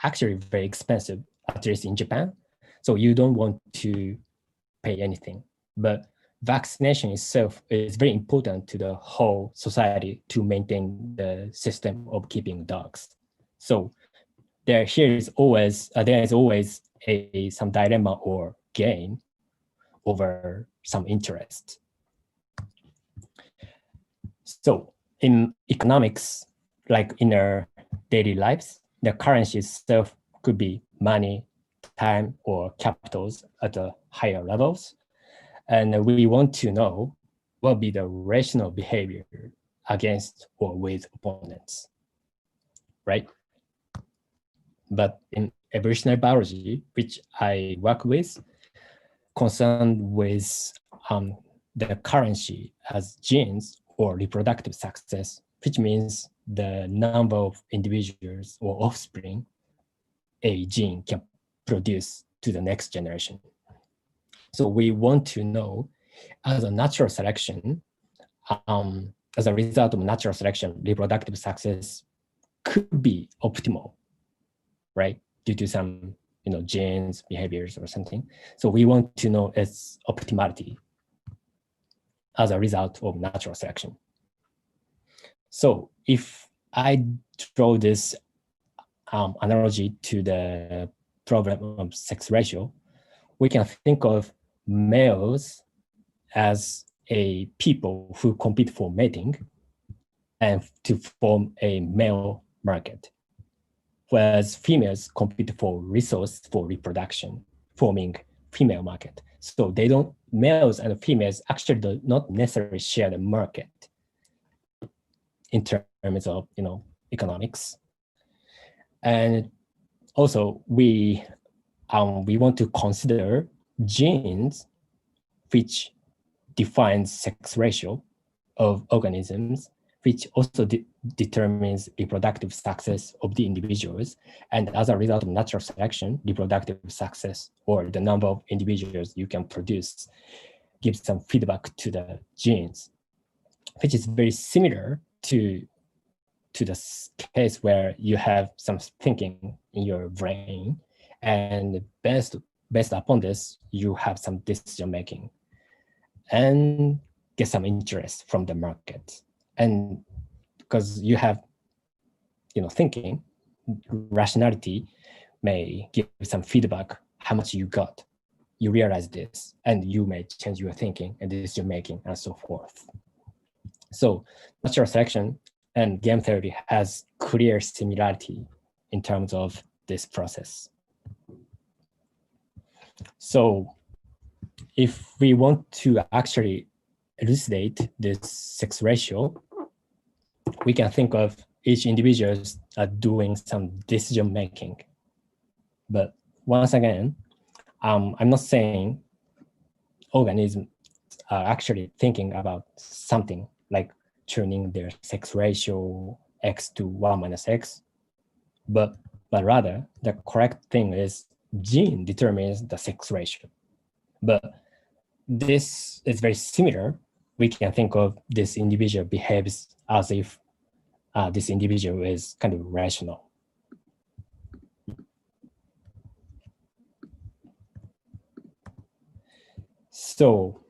actually very expensive, at least in Japan. So you don't want to pay anything. But vaccination itself is very important to the whole society to maintain the system of keeping dogs. So there is always some dilemma or gain over some interest. So in economics, like in our daily lives, the currency itself could be money, time, or capitals at the higher levels. And we want to know what will be the rational behavior against or with opponents, right? But in evolutionary biology, which I work with, concerned with the currency as genes or reproductive success, which means the number of individuals or offspring a gene can produce to the next generation. So we want to know, as a natural selection, as a result of natural selection, reproductive success could be optimal, right? Due to some, genes, behaviors, or something. So we want to know its optimality as a result of natural selection. So if I draw this analogy to the problem of sex ratio, we can think of males as a people who compete for mating and to form a male market, whereas females compete for resource for reproduction, forming female market. So males and females actually do not necessarily share the market in terms of, economics. And also we want to consider genes which defines sex ratio of organisms, which also determines reproductive success of the individuals. And as a result of natural selection, reproductive success or the number of individuals you can produce gives some feedback to the genes, which is very similar to the case where you have some thinking in your brain, and based upon this, you have some decision making and get some interest from the market. And because you have, thinking, rationality may give some feedback how much you you realize this, and you may change your thinking and decision making and so forth. So natural selection and game theory has clear similarity in terms of this process. So if we want to actually elucidate this sex ratio, we can think of each individual doing some decision making. But once again, I'm not saying organisms are actually thinking about something like tuning their sex ratio x to 1 minus x, but rather the correct thing is gene determines the sex ratio. But this is very similar. We can think of this individual behaves as if this individual is kind of rational. So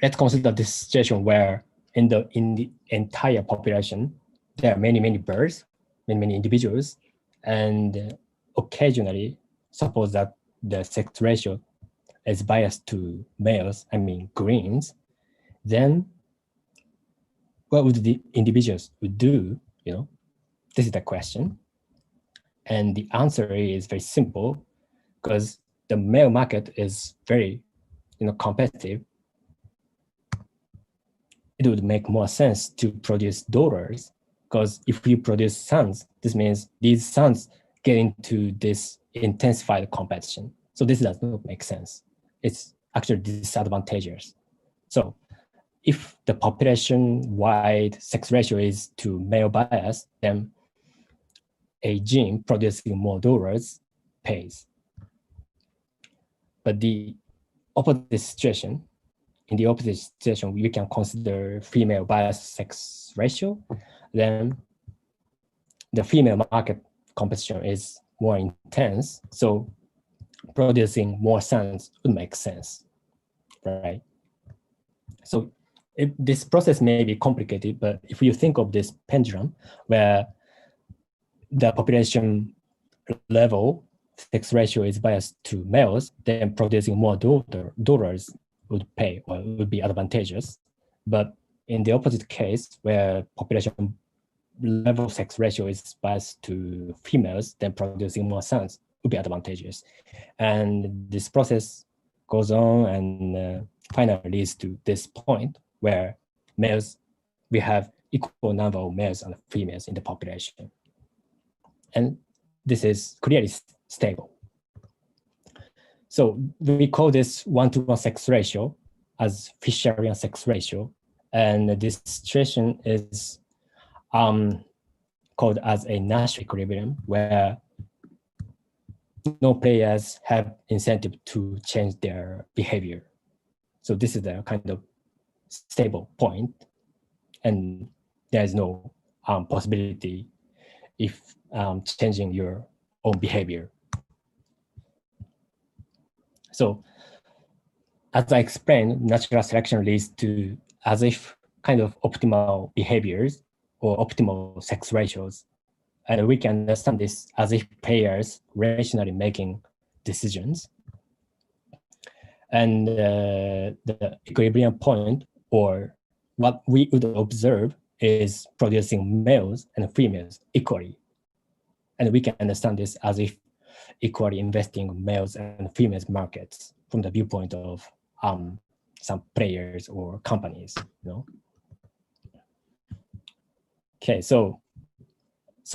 let's consider this situation where in the entire population, there are many birds, many individuals, and occasionally suppose that the sex ratio is biased to males, I mean greens, then what would the individuals would do? This is the question. And the answer is very simple, because the male market is very competitive. It would make more sense to produce daughters, because if you produce sons, this means these sons get into this intensified competition. So this does not make sense. It's actually disadvantageous. So if the population-wide sex ratio is to male bias, then a gene producing more daughters pays. But in the opposite situation, you can consider female bias sex ratio, then the female market competition is more intense, so producing more sons would make sense, right? So this process may be complicated, but if you think of this pendulum where the population level sex ratio is biased to males, then producing more daughters would pay or would be advantageous. But in the opposite case, where population level sex ratio is biased to females, then producing more sons would be advantageous. And this process goes on and finally leads to this point where we have equal number of males and females in the population. And this is clearly stable. So we call this 1-to-1 sex ratio as Fisherian sex ratio. And this situation is called as a Nash equilibrium, where no players have incentive to change their behavior. So this is the kind of stable point, and there is no possibility if changing your own behavior. So as I explained, natural selection leads to as if kind of optimal behaviors or optimal sex ratios. And we can understand this as if players rationally making decisions. And the equilibrium point, or what we would observe, is producing males and females equally. And we can understand this as if equally investing males and females markets from the viewpoint of some players or companies. Okay, so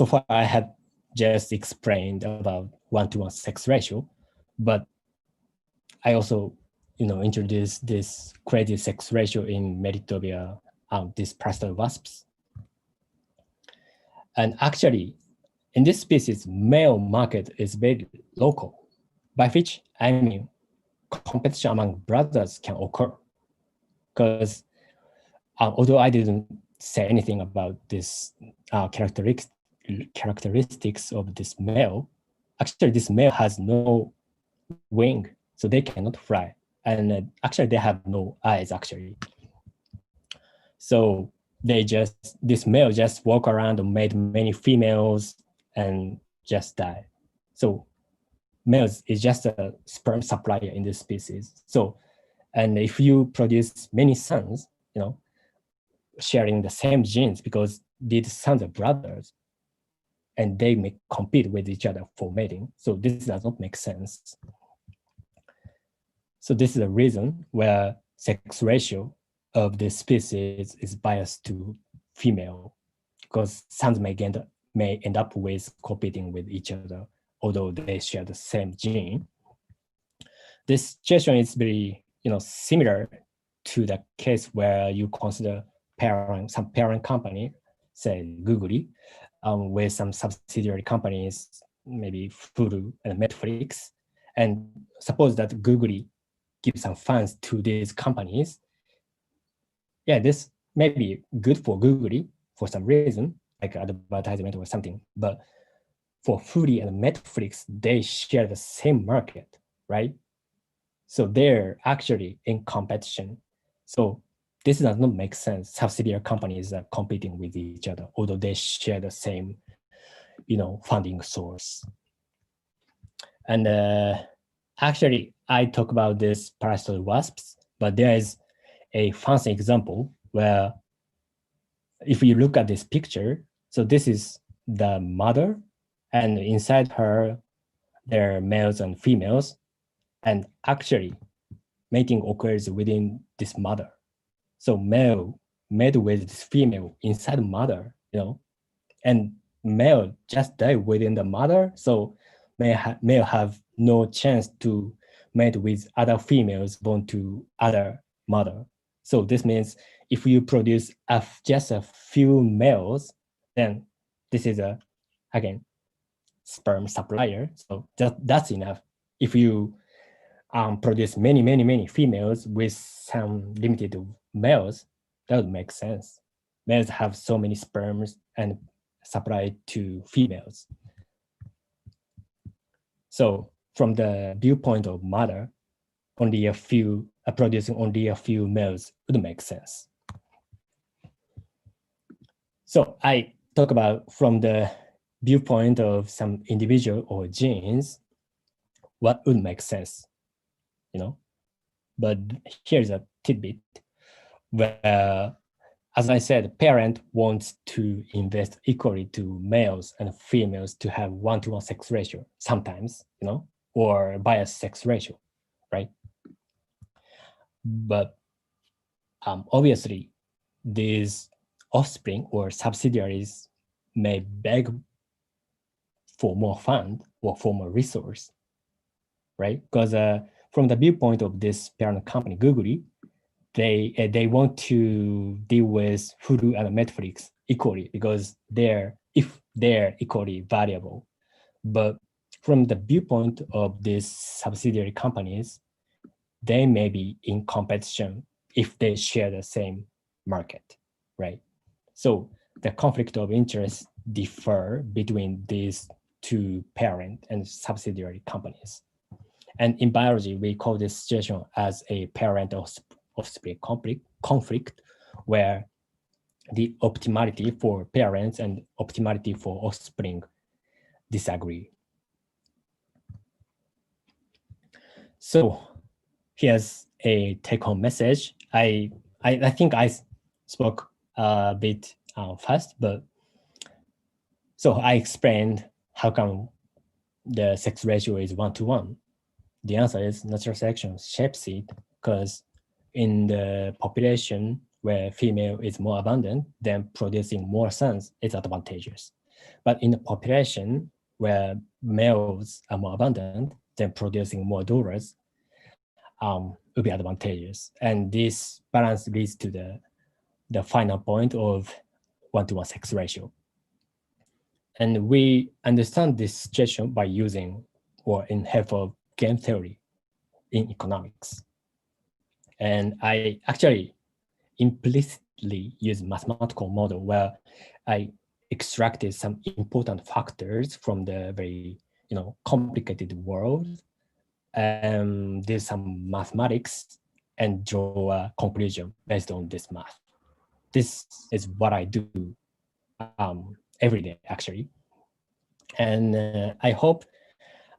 far I have just explained about 1-to-1 sex ratio, but I also introduced this crazy sex ratio in Meritopia, these plaster wasps. And actually, in this species, male market is very local, by which I mean competition among brothers can occur. Because although I didn't say anything about this characteristics of this male, actually this male has no wing, so they cannot fly. And actually they have no eyes actually. So this male just walk around and made many females and just die. So males is just a sperm supplier in this species. So, and if you produce many sons, sharing the same genes, because these sons are brothers, and they may compete with each other for mating. So this does not make sense. So this is a reason where sex ratio of the species is biased to female, because sons may end up with competing with each other, although they share the same gene. This situation is very, similar to the case where you consider some parent company, say Google, with some subsidiary companies, maybe Hulu and Netflix, and suppose that Google gives some funds to these companies. Yeah, this may be good for Google for some reason, like advertisement or something, but for Hulu and Netflix, they share the same market, right? So they're actually in competition. So this does not make sense. Subsidiary companies are competing with each other, although they share the same, funding source. And actually, I talk about this parasitoid wasps, but there is a fancy example where if you look at this picture, so this is the mother, and inside her, there are males and females, and actually mating occurs within this mother. So male mate with this female inside mother, and male just die within the mother. So male have no chance to mate with other females born to other mother. So this means if you produce just a few males, then this is again, sperm supplier. So that's enough. If you produce many females with some limited males, that would make sense. Males have so many sperms and supply to females. So from the viewpoint of mother, producing only a few males would make sense. So I talk about from the viewpoint of some individual or genes, what would make sense, But here's a tidbit where, as I said, parent wants to invest equally to males and females to have 1-to-1 sex ratio sometimes, or biased sex ratio, right? But obviously, these offspring or subsidiaries may beg for more fund or for more resource, right? Because from the viewpoint of this parent company, Google, they want to deal with Hulu and Netflix equally because they're equally valuable. But from the viewpoint of these subsidiary companies, they may be in competition if they share the same market, right? So the conflict of interest differ between these two parent and subsidiary companies. And in biology, we call this situation as a parent offspring conflict, where the optimality for parents and optimality for offspring disagree. So here's a take-home message. I think I spoke a bit fast, but so I explained how come the sex ratio is 1-to-1. The answer is natural selection shapes it, because in the population where female is more abundant, then producing more sons is advantageous. But in the population where males are more abundant, then producing more daughters will be advantageous. And this balance leads to the final point of 1-to-1 sex ratio. And we understand this situation by using or in help of game theory in economics. And I actually implicitly use mathematical model where I extracted some important factors from the very complicated world, and did some mathematics and draw a conclusion based on this math. This is what I do every day, actually. And I hope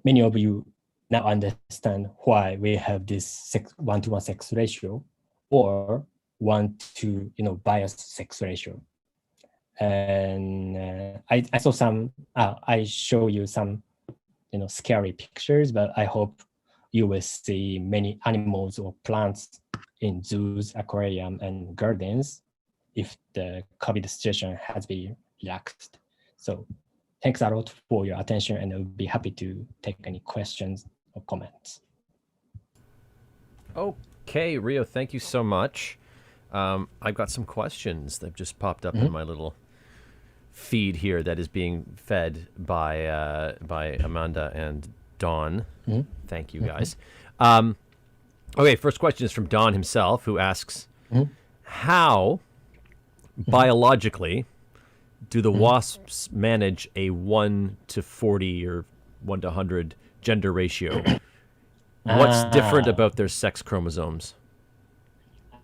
many of you now understand why we have this 1-to-1 sex ratio or 1 to bias sex ratio. And I saw some. I show you some scary pictures, but I hope you will see many animals or plants in zoos, aquarium, and gardens if the COVID situation has been relaxed. So thanks a lot for your attention, and I'll be happy to take any questions or comments. Okay, Ryo, thank you so much. I've got some questions that just popped up in my little feed here that is being fed by Amanda and Dawn. Thank you, guys. Okay, first question is from Don himself, who asks, how biologically do the wasps manage a 1-to-40 or 1-to-100 gender ratio? What's different about their sex chromosomes?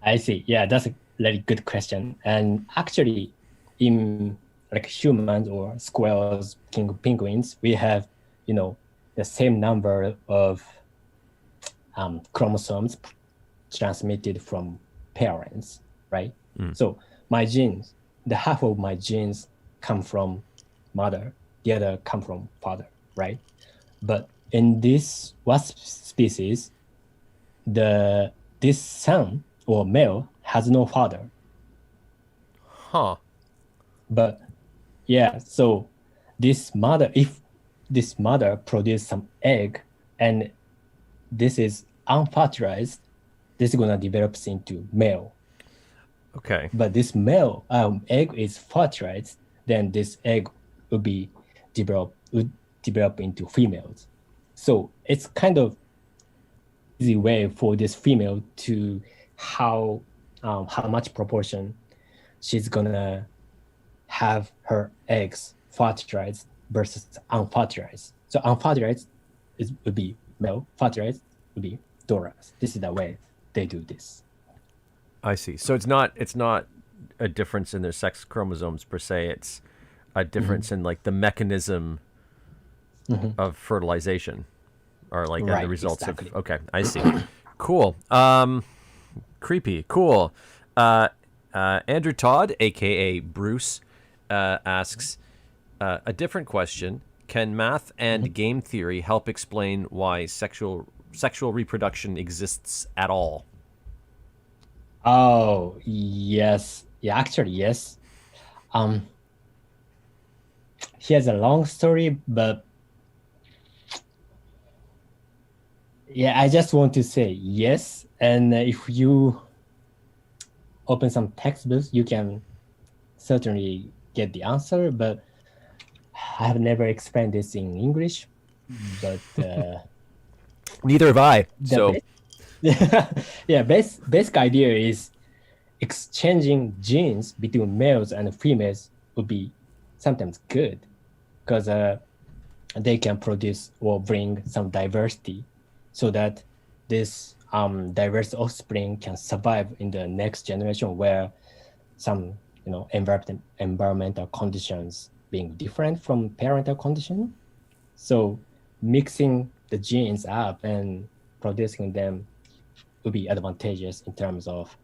I see. Yeah, that's a very good question. And actually, in like humans or squirrels, king penguins, we have, the same number of chromosomes transmitted from parents, right? So my genes, the half of my genes come from mother, the other come from father, right? But in this wasp species, this son or male has no father. But yeah, so if this mother produces some egg and this is unfertilized, this is gonna develop into male. Okay. But this male egg is fertilized, then this egg would develop into females. So it's kind of easy way for this female to how much proportion she's gonna have her eggs fertilized versus unfertilized. So unfertilized would be male, fertilized would be Doras. This is the way they do this. I see. So it's not a difference in their sex chromosomes per se. It's a difference in like the mechanism of fertilization, or like the results of. Okay, I see. Cool. Creepy. Cool. Andrew Todd, aka Bruce, asks a different question. Can math and game theory help explain why sexual reproduction exists at all? Oh, yes. Yeah, actually, yes. Here's a long story, but yeah, I just want to say yes. And if you open some textbooks, you can certainly get the answer, but I have never explained this in English. But neither have I. So yeah, basic idea is exchanging genes between males and females would be sometimes good because they can produce or bring some diversity so that this diverse offspring can survive in the next generation where some environmental conditions being different from parental condition. So mixing the genes up and producing them would be advantageous in terms of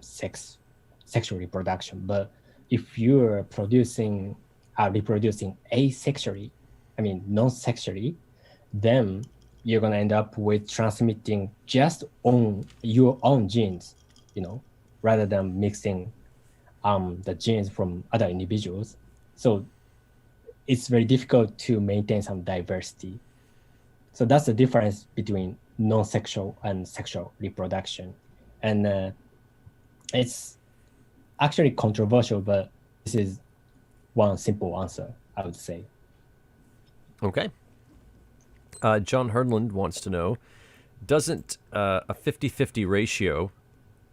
sexual reproduction. But if you're reproducing asexually, non-sexually, then you're gonna end up with transmitting just on your own genes, rather than mixing the genes from other individuals. So it's very difficult to maintain some diversity. So that's the difference between non-sexual and sexual reproduction. And it's actually controversial, but this is one simple answer, I would say. Okay. John Hernland wants to know, doesn't a 50-50 ratio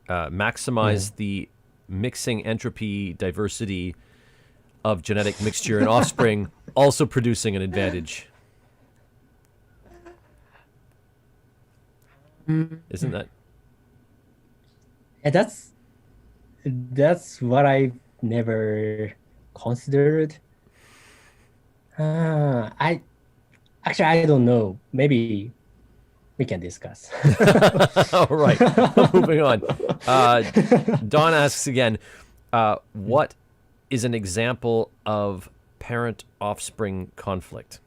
maximize the mixing entropy diversity of genetic mixture and offspring, also producing an advantage? Isn't that? Yeah, that's what I've never considered. I don't know. Maybe we can discuss. All right, moving on. Don asks again, what is an example of parent-offspring conflict?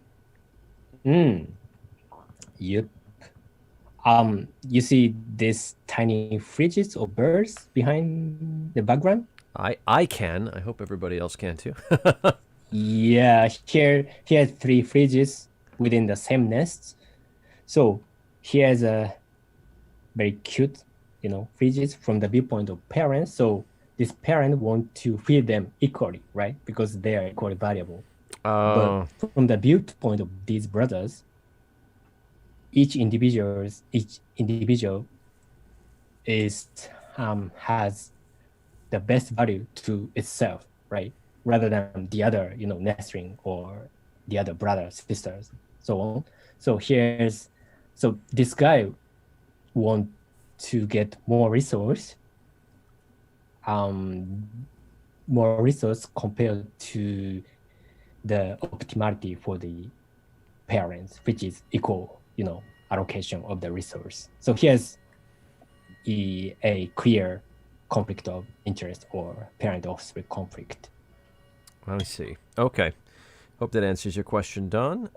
Yep. You see these tiny fridges or birds behind the background? I can. I hope everybody else can too. Yeah, here are 3 fridges within the same nest. So here's a very cute, fridges from the viewpoint of parents. So this parent want to feed them equally, right? Because they are equally valuable. But from the viewpoint of these brothers, each individual is has the best value to itself, right? Rather than the other, nestling or the other brothers, sisters, so on. So this guy want to get more resource compared to the optimality for the parents, which is equal, allocation of the resource. So here's a clear conflict of interest or parent-offspring conflict. I see. Okay. Hope that answers your question, Don.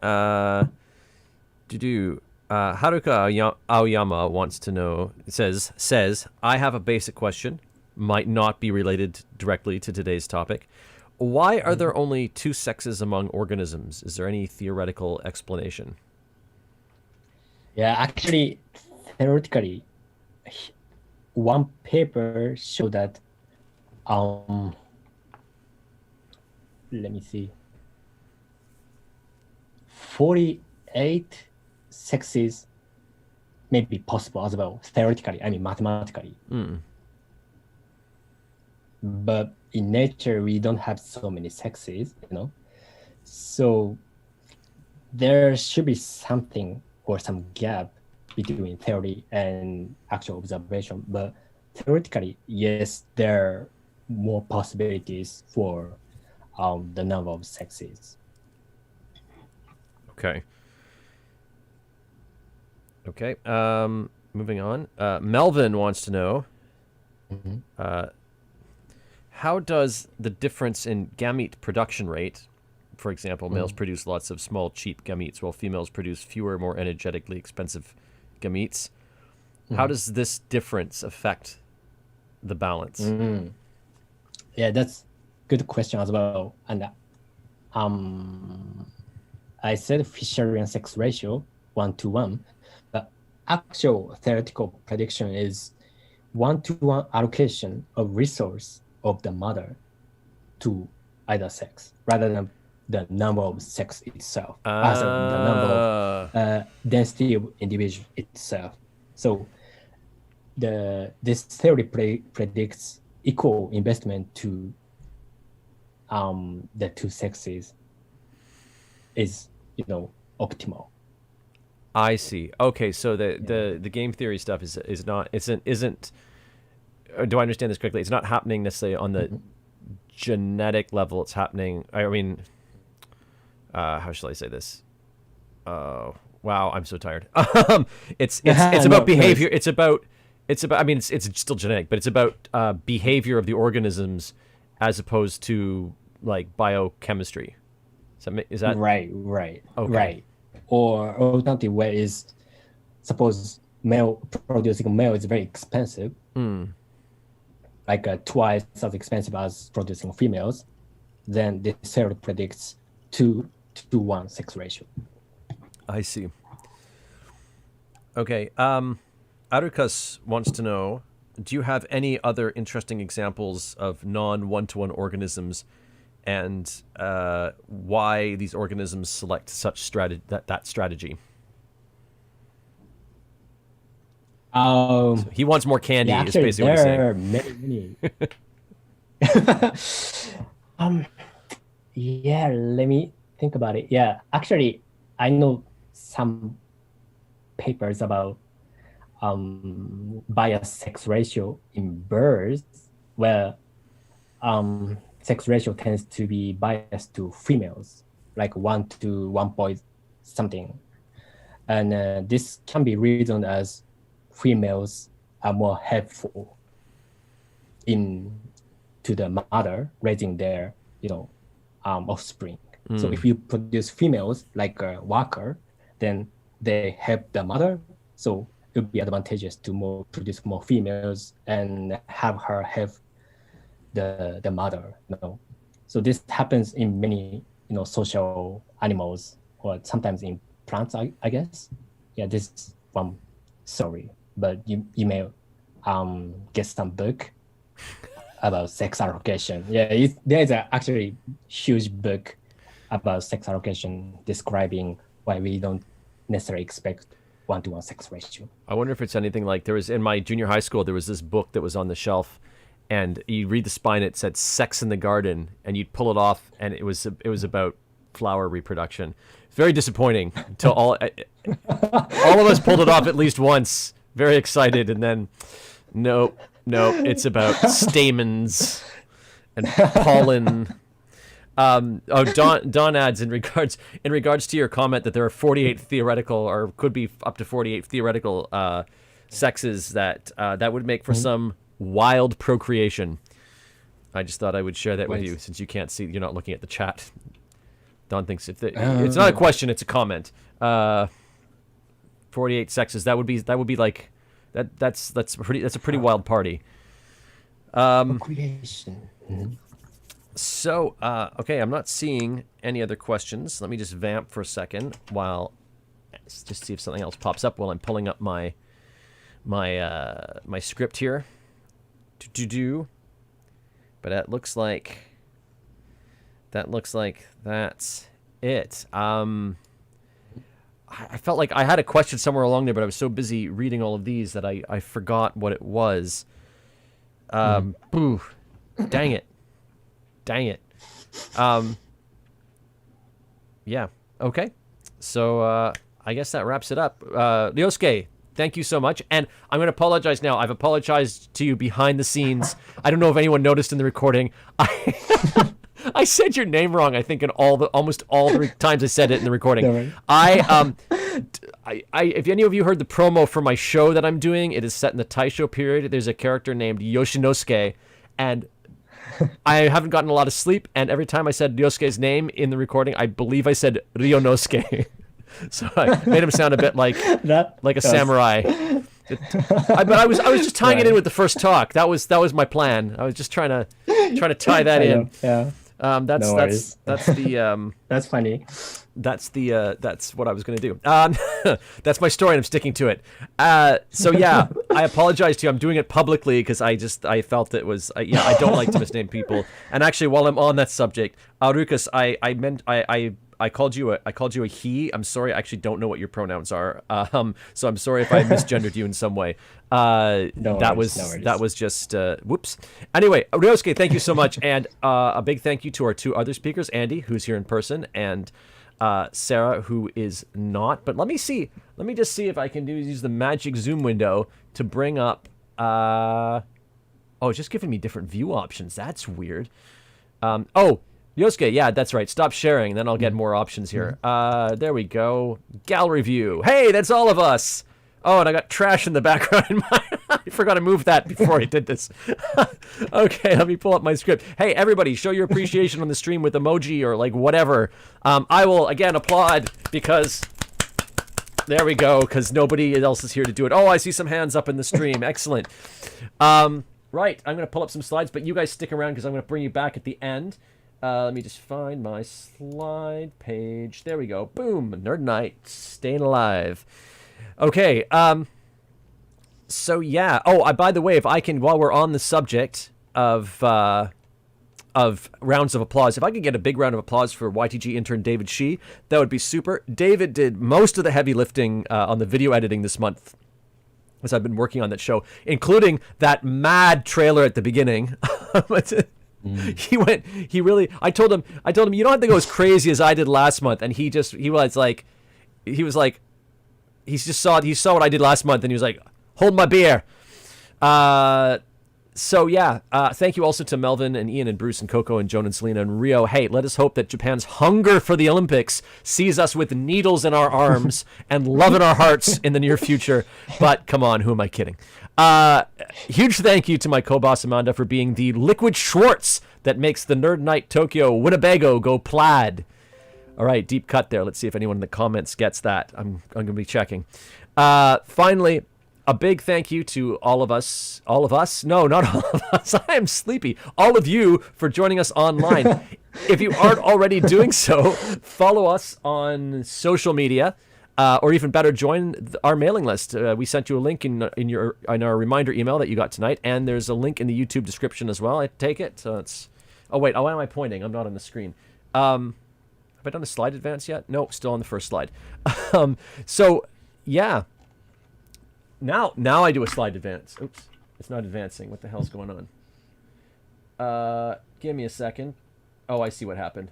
Haruka Aoyama wants to know, says, I have a basic question, might not be related directly to today's topic. Why are there only 2 sexes among organisms? Is there any theoretical explanation? Yeah, actually, theoretically, one paper showed that, let me see, 48 sexes may be possible as well, theoretically, mathematically. But in nature, we don't have so many sexes, So there should be something or some gap between theory and actual observation. But theoretically, yes, there are more possibilities for the number of sexes. Okay. Moving on. Melvin wants to know, how does the difference in gamete production rate, for example, males produce lots of small, cheap gametes, while females produce fewer, more energetically expensive gametes. How does this difference affect the balance? Yeah, that's good question as well. And I said Fisherian sex ratio 1:1, but actual theoretical prediction is 1:1 allocation of resource of the mother to either sex, rather than the number of sex itself, as the number of density of individual itself. So this theory predicts equal investment to the 2 sexes is optimal. I see. Okay, so the game theory stuff isn't. Do I understand this correctly? It's not happening necessarily on the genetic level. It's happening. How shall I say this? Wow, I'm so tired. It's about behavior. It's about. I mean, it's still genetic, but it's about behavior of the organisms as opposed to like biochemistry. Is that right? Okay. Right. Or alternative way is, suppose producing male is very expensive, like twice as expensive as producing females. Then this theory predicts 2:1 sex ratio. I see. Okay. Arukas wants to know, do you have any other interesting examples of non-1-to-1 organisms, and why these organisms select such that strategy? So he wants more candy. Yeah, is basically what he's saying. There are many. Yeah, let me think about it. Yeah, actually, I know some papers about bias sex ratio in birds, where sex ratio tends to be biased to females, like 1 to 1 point something. and this can be reasoned as females are more helpful to the mother raising their offspring. So if you produce females like a worker, then they help the mother. So it would be advantageous to produce more females and have her help the mother. So this happens in many social animals, or sometimes in plants, I guess. Yeah, this is one story, but you may get some book about sex allocation. Yeah, there's actually huge book about sex allocation describing why we don't necessarily expect 1-to-1 sex ratio. I wonder if it's anything like, there was in my junior high school, there was this book that was on the shelf, and you read the spine, it said "Sex in the Garden," and you'd pull it off, and it was about flower reproduction. Very disappointing. Until all of us pulled it off at least once, very excited, and then nope, it's about stamens and pollen. Don adds in regards to your comment that there are 48 theoretical, or could be up to 48 theoretical sexes that would make for some wild procreation. I just thought I would share that with you, since you can't see, you're not looking at the chat. Don thinks it's not a question, it's a comment. 48 sexes, that would be like that's a pretty wild party. Procreation. So, okay, I'm not seeing any other questions. Let me just vamp for a second while, just see if something else pops up while I'm pulling up my script here. But that looks like that's it. I felt like I had a question somewhere along there, but I was so busy reading all of these that I forgot what it was. Boo. Dang it. Yeah. Okay. So I guess that wraps it up. Ryosuke, thank you so much. And I'm going to apologize now. I've apologized to you behind the scenes. I don't know if anyone noticed in the recording. I said your name wrong, I think, in almost all the times I said it in the recording. No, right. If any of you heard the promo for my show that I'm doing, it is set in the Taisho period. There's a character named Yoshinosuke, and I haven't gotten a lot of sleep, and every time I said Ryosuke's name in the recording, I believe I said Ryonosuke. So I made him sound a bit like a samurai. But I was just tying it in with the first talk. That was my plan. I was just trying to tie that in. Yeah. That's that's funny. That's what I was going to do. That's my story, and I'm sticking to it. So yeah, I apologize to you. I'm doing it publicly because I felt it was I don't like to misname people. And actually, while I'm on that subject, Arukas, I called you a he. I'm sorry. I actually don't know what your pronouns are. So I'm sorry if I misgendered you in some way. That was just whoops. Anyway, Ryosuke, thank you so much, and a big thank you to our two other speakers, Andy, who's here in person, and Sarah, who is not. But let me just see if I can use the magic zoom window to bring up. It's just giving me different view options. That's weird. Ryosuke, yeah, that's right. Stop sharing, then I'll get more options here. There we go. Gallery view. Hey, that's all of us. Oh, and I got trash in the background. I forgot to move that before I did this. Okay, let me pull up my script. Hey, everybody, show your appreciation on the stream with emoji or like whatever. I will, again, applaud because... There we go, because nobody else is here to do it. Oh, I see some hands up in the stream. Excellent. Right, I'm going to pull up some slides, but you guys stick around because I'm going to bring you back at the end. Let me just find my slide page. There we go. Boom. Nerd Night. Staying alive. Okay. So yeah. Oh, by the way, if I can, while we're on the subject of rounds of applause, if I could get a big round of applause for YTG intern David Shee, that would be super. David did most of the heavy lifting on the video editing this month, as I've been working on that show, including that mad trailer at the beginning. I told him, you don't have to go as crazy as I did last month. And he saw what I did last month, and he was like, hold my beer. So yeah, thank you also to Melvin and Ian and Bruce and Coco and Joan and Selena and Rio. Hey, let us hope that Japan's hunger for the Olympics sees us with needles in our arms and love in our hearts in the near future. But come on, who am I kidding? Huge thank you to my co-boss Amanda for being the liquid Schwartz that makes the Nerd Night Tokyo Winnebago go plaid. All right, deep cut there. Let's see if anyone in the comments gets that. I'm going to be checking. Finally, a big thank you to all of us. No, not all of us. I am sleepy. All of you for joining us online. If you aren't already doing so, follow us on social media, or even better, join our mailing list. We sent you a link in our reminder email that you got tonight, and there's a link in the YouTube description as well. I take it. So it's. Oh wait. Oh, why am I pointing? I'm not on the screen. Have I done a slide advance yet? No, still on the first slide. So yeah. Now I do a slide advance. Oops, it's not advancing. What the hell's going on? Give me a second. Oh, I see what happened.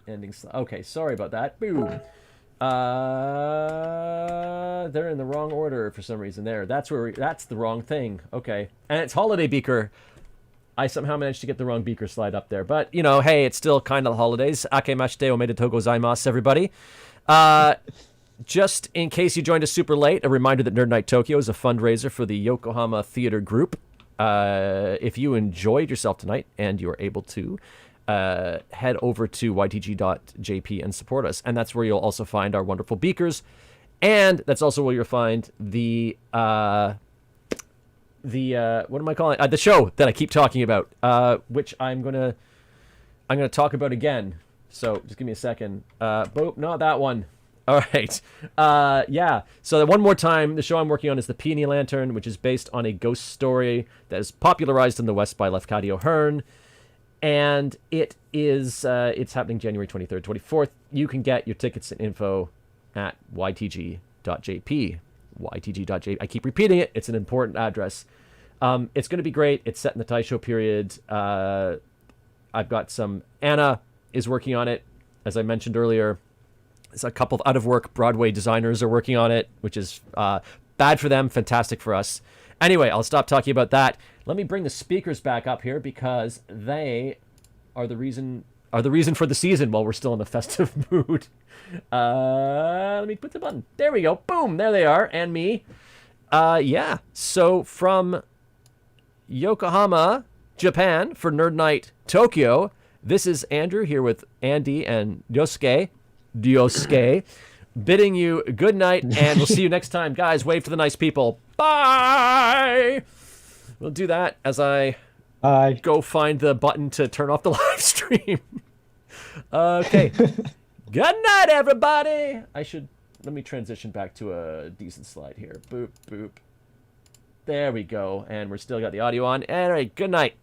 Ending slide. Okay, sorry about that. Boom. They're in the wrong order for some reason. There. That's the wrong thing. Okay, and it's Holiday Beaker. I somehow managed to get the wrong beaker slide up there, but hey, it's still kind of the holidays. Akemashite omedetou gozaimasu, everybody. Just in case you joined us super late, a reminder that Nerd Night Tokyo is a fundraiser for the Yokohama Theater Group. If you enjoyed yourself tonight and you're able to, head over to ytg.jp and support us. And that's where you'll also find our wonderful beakers. And that's also where you'll find the what am I calling it? The show that I keep talking about, which I'm gonna talk about again. So just give me a second. Boop, not that one. All right. Yeah. So one more time, the show I'm working on is The Peony Lantern, which is based on a ghost story that is popularized in the West by Lefcadio Hearn. And it is, it's happening January 23rd, 24th. You can get your tickets and info at ytg.jp. ytg.jp. I keep repeating it. It's an important address. It's going to be great. It's set in the Taisho period. I've got Anna is working on it, as I mentioned earlier. There's a couple of out-of-work Broadway designers are working on it, which is bad for them, fantastic for us. Anyway, I'll stop talking about that. Let me bring the speakers back up here because they are the reason for the season while we're still in the festive mood. Let me put the button. There we go. Boom. There they are. And me. Yeah. So from Yokohama, Japan, for Nerd Night Tokyo, this is Andrew here with Andy and Ryosuke, bidding you good night, and we'll see you next time. Guys, wave for the nice people. Bye! We'll do that as I go find the button to turn off the live stream. Okay. Good night, everybody! Let me transition back to a decent slide here. Boop, boop. There we go. And we're still got the audio on. All right, good night.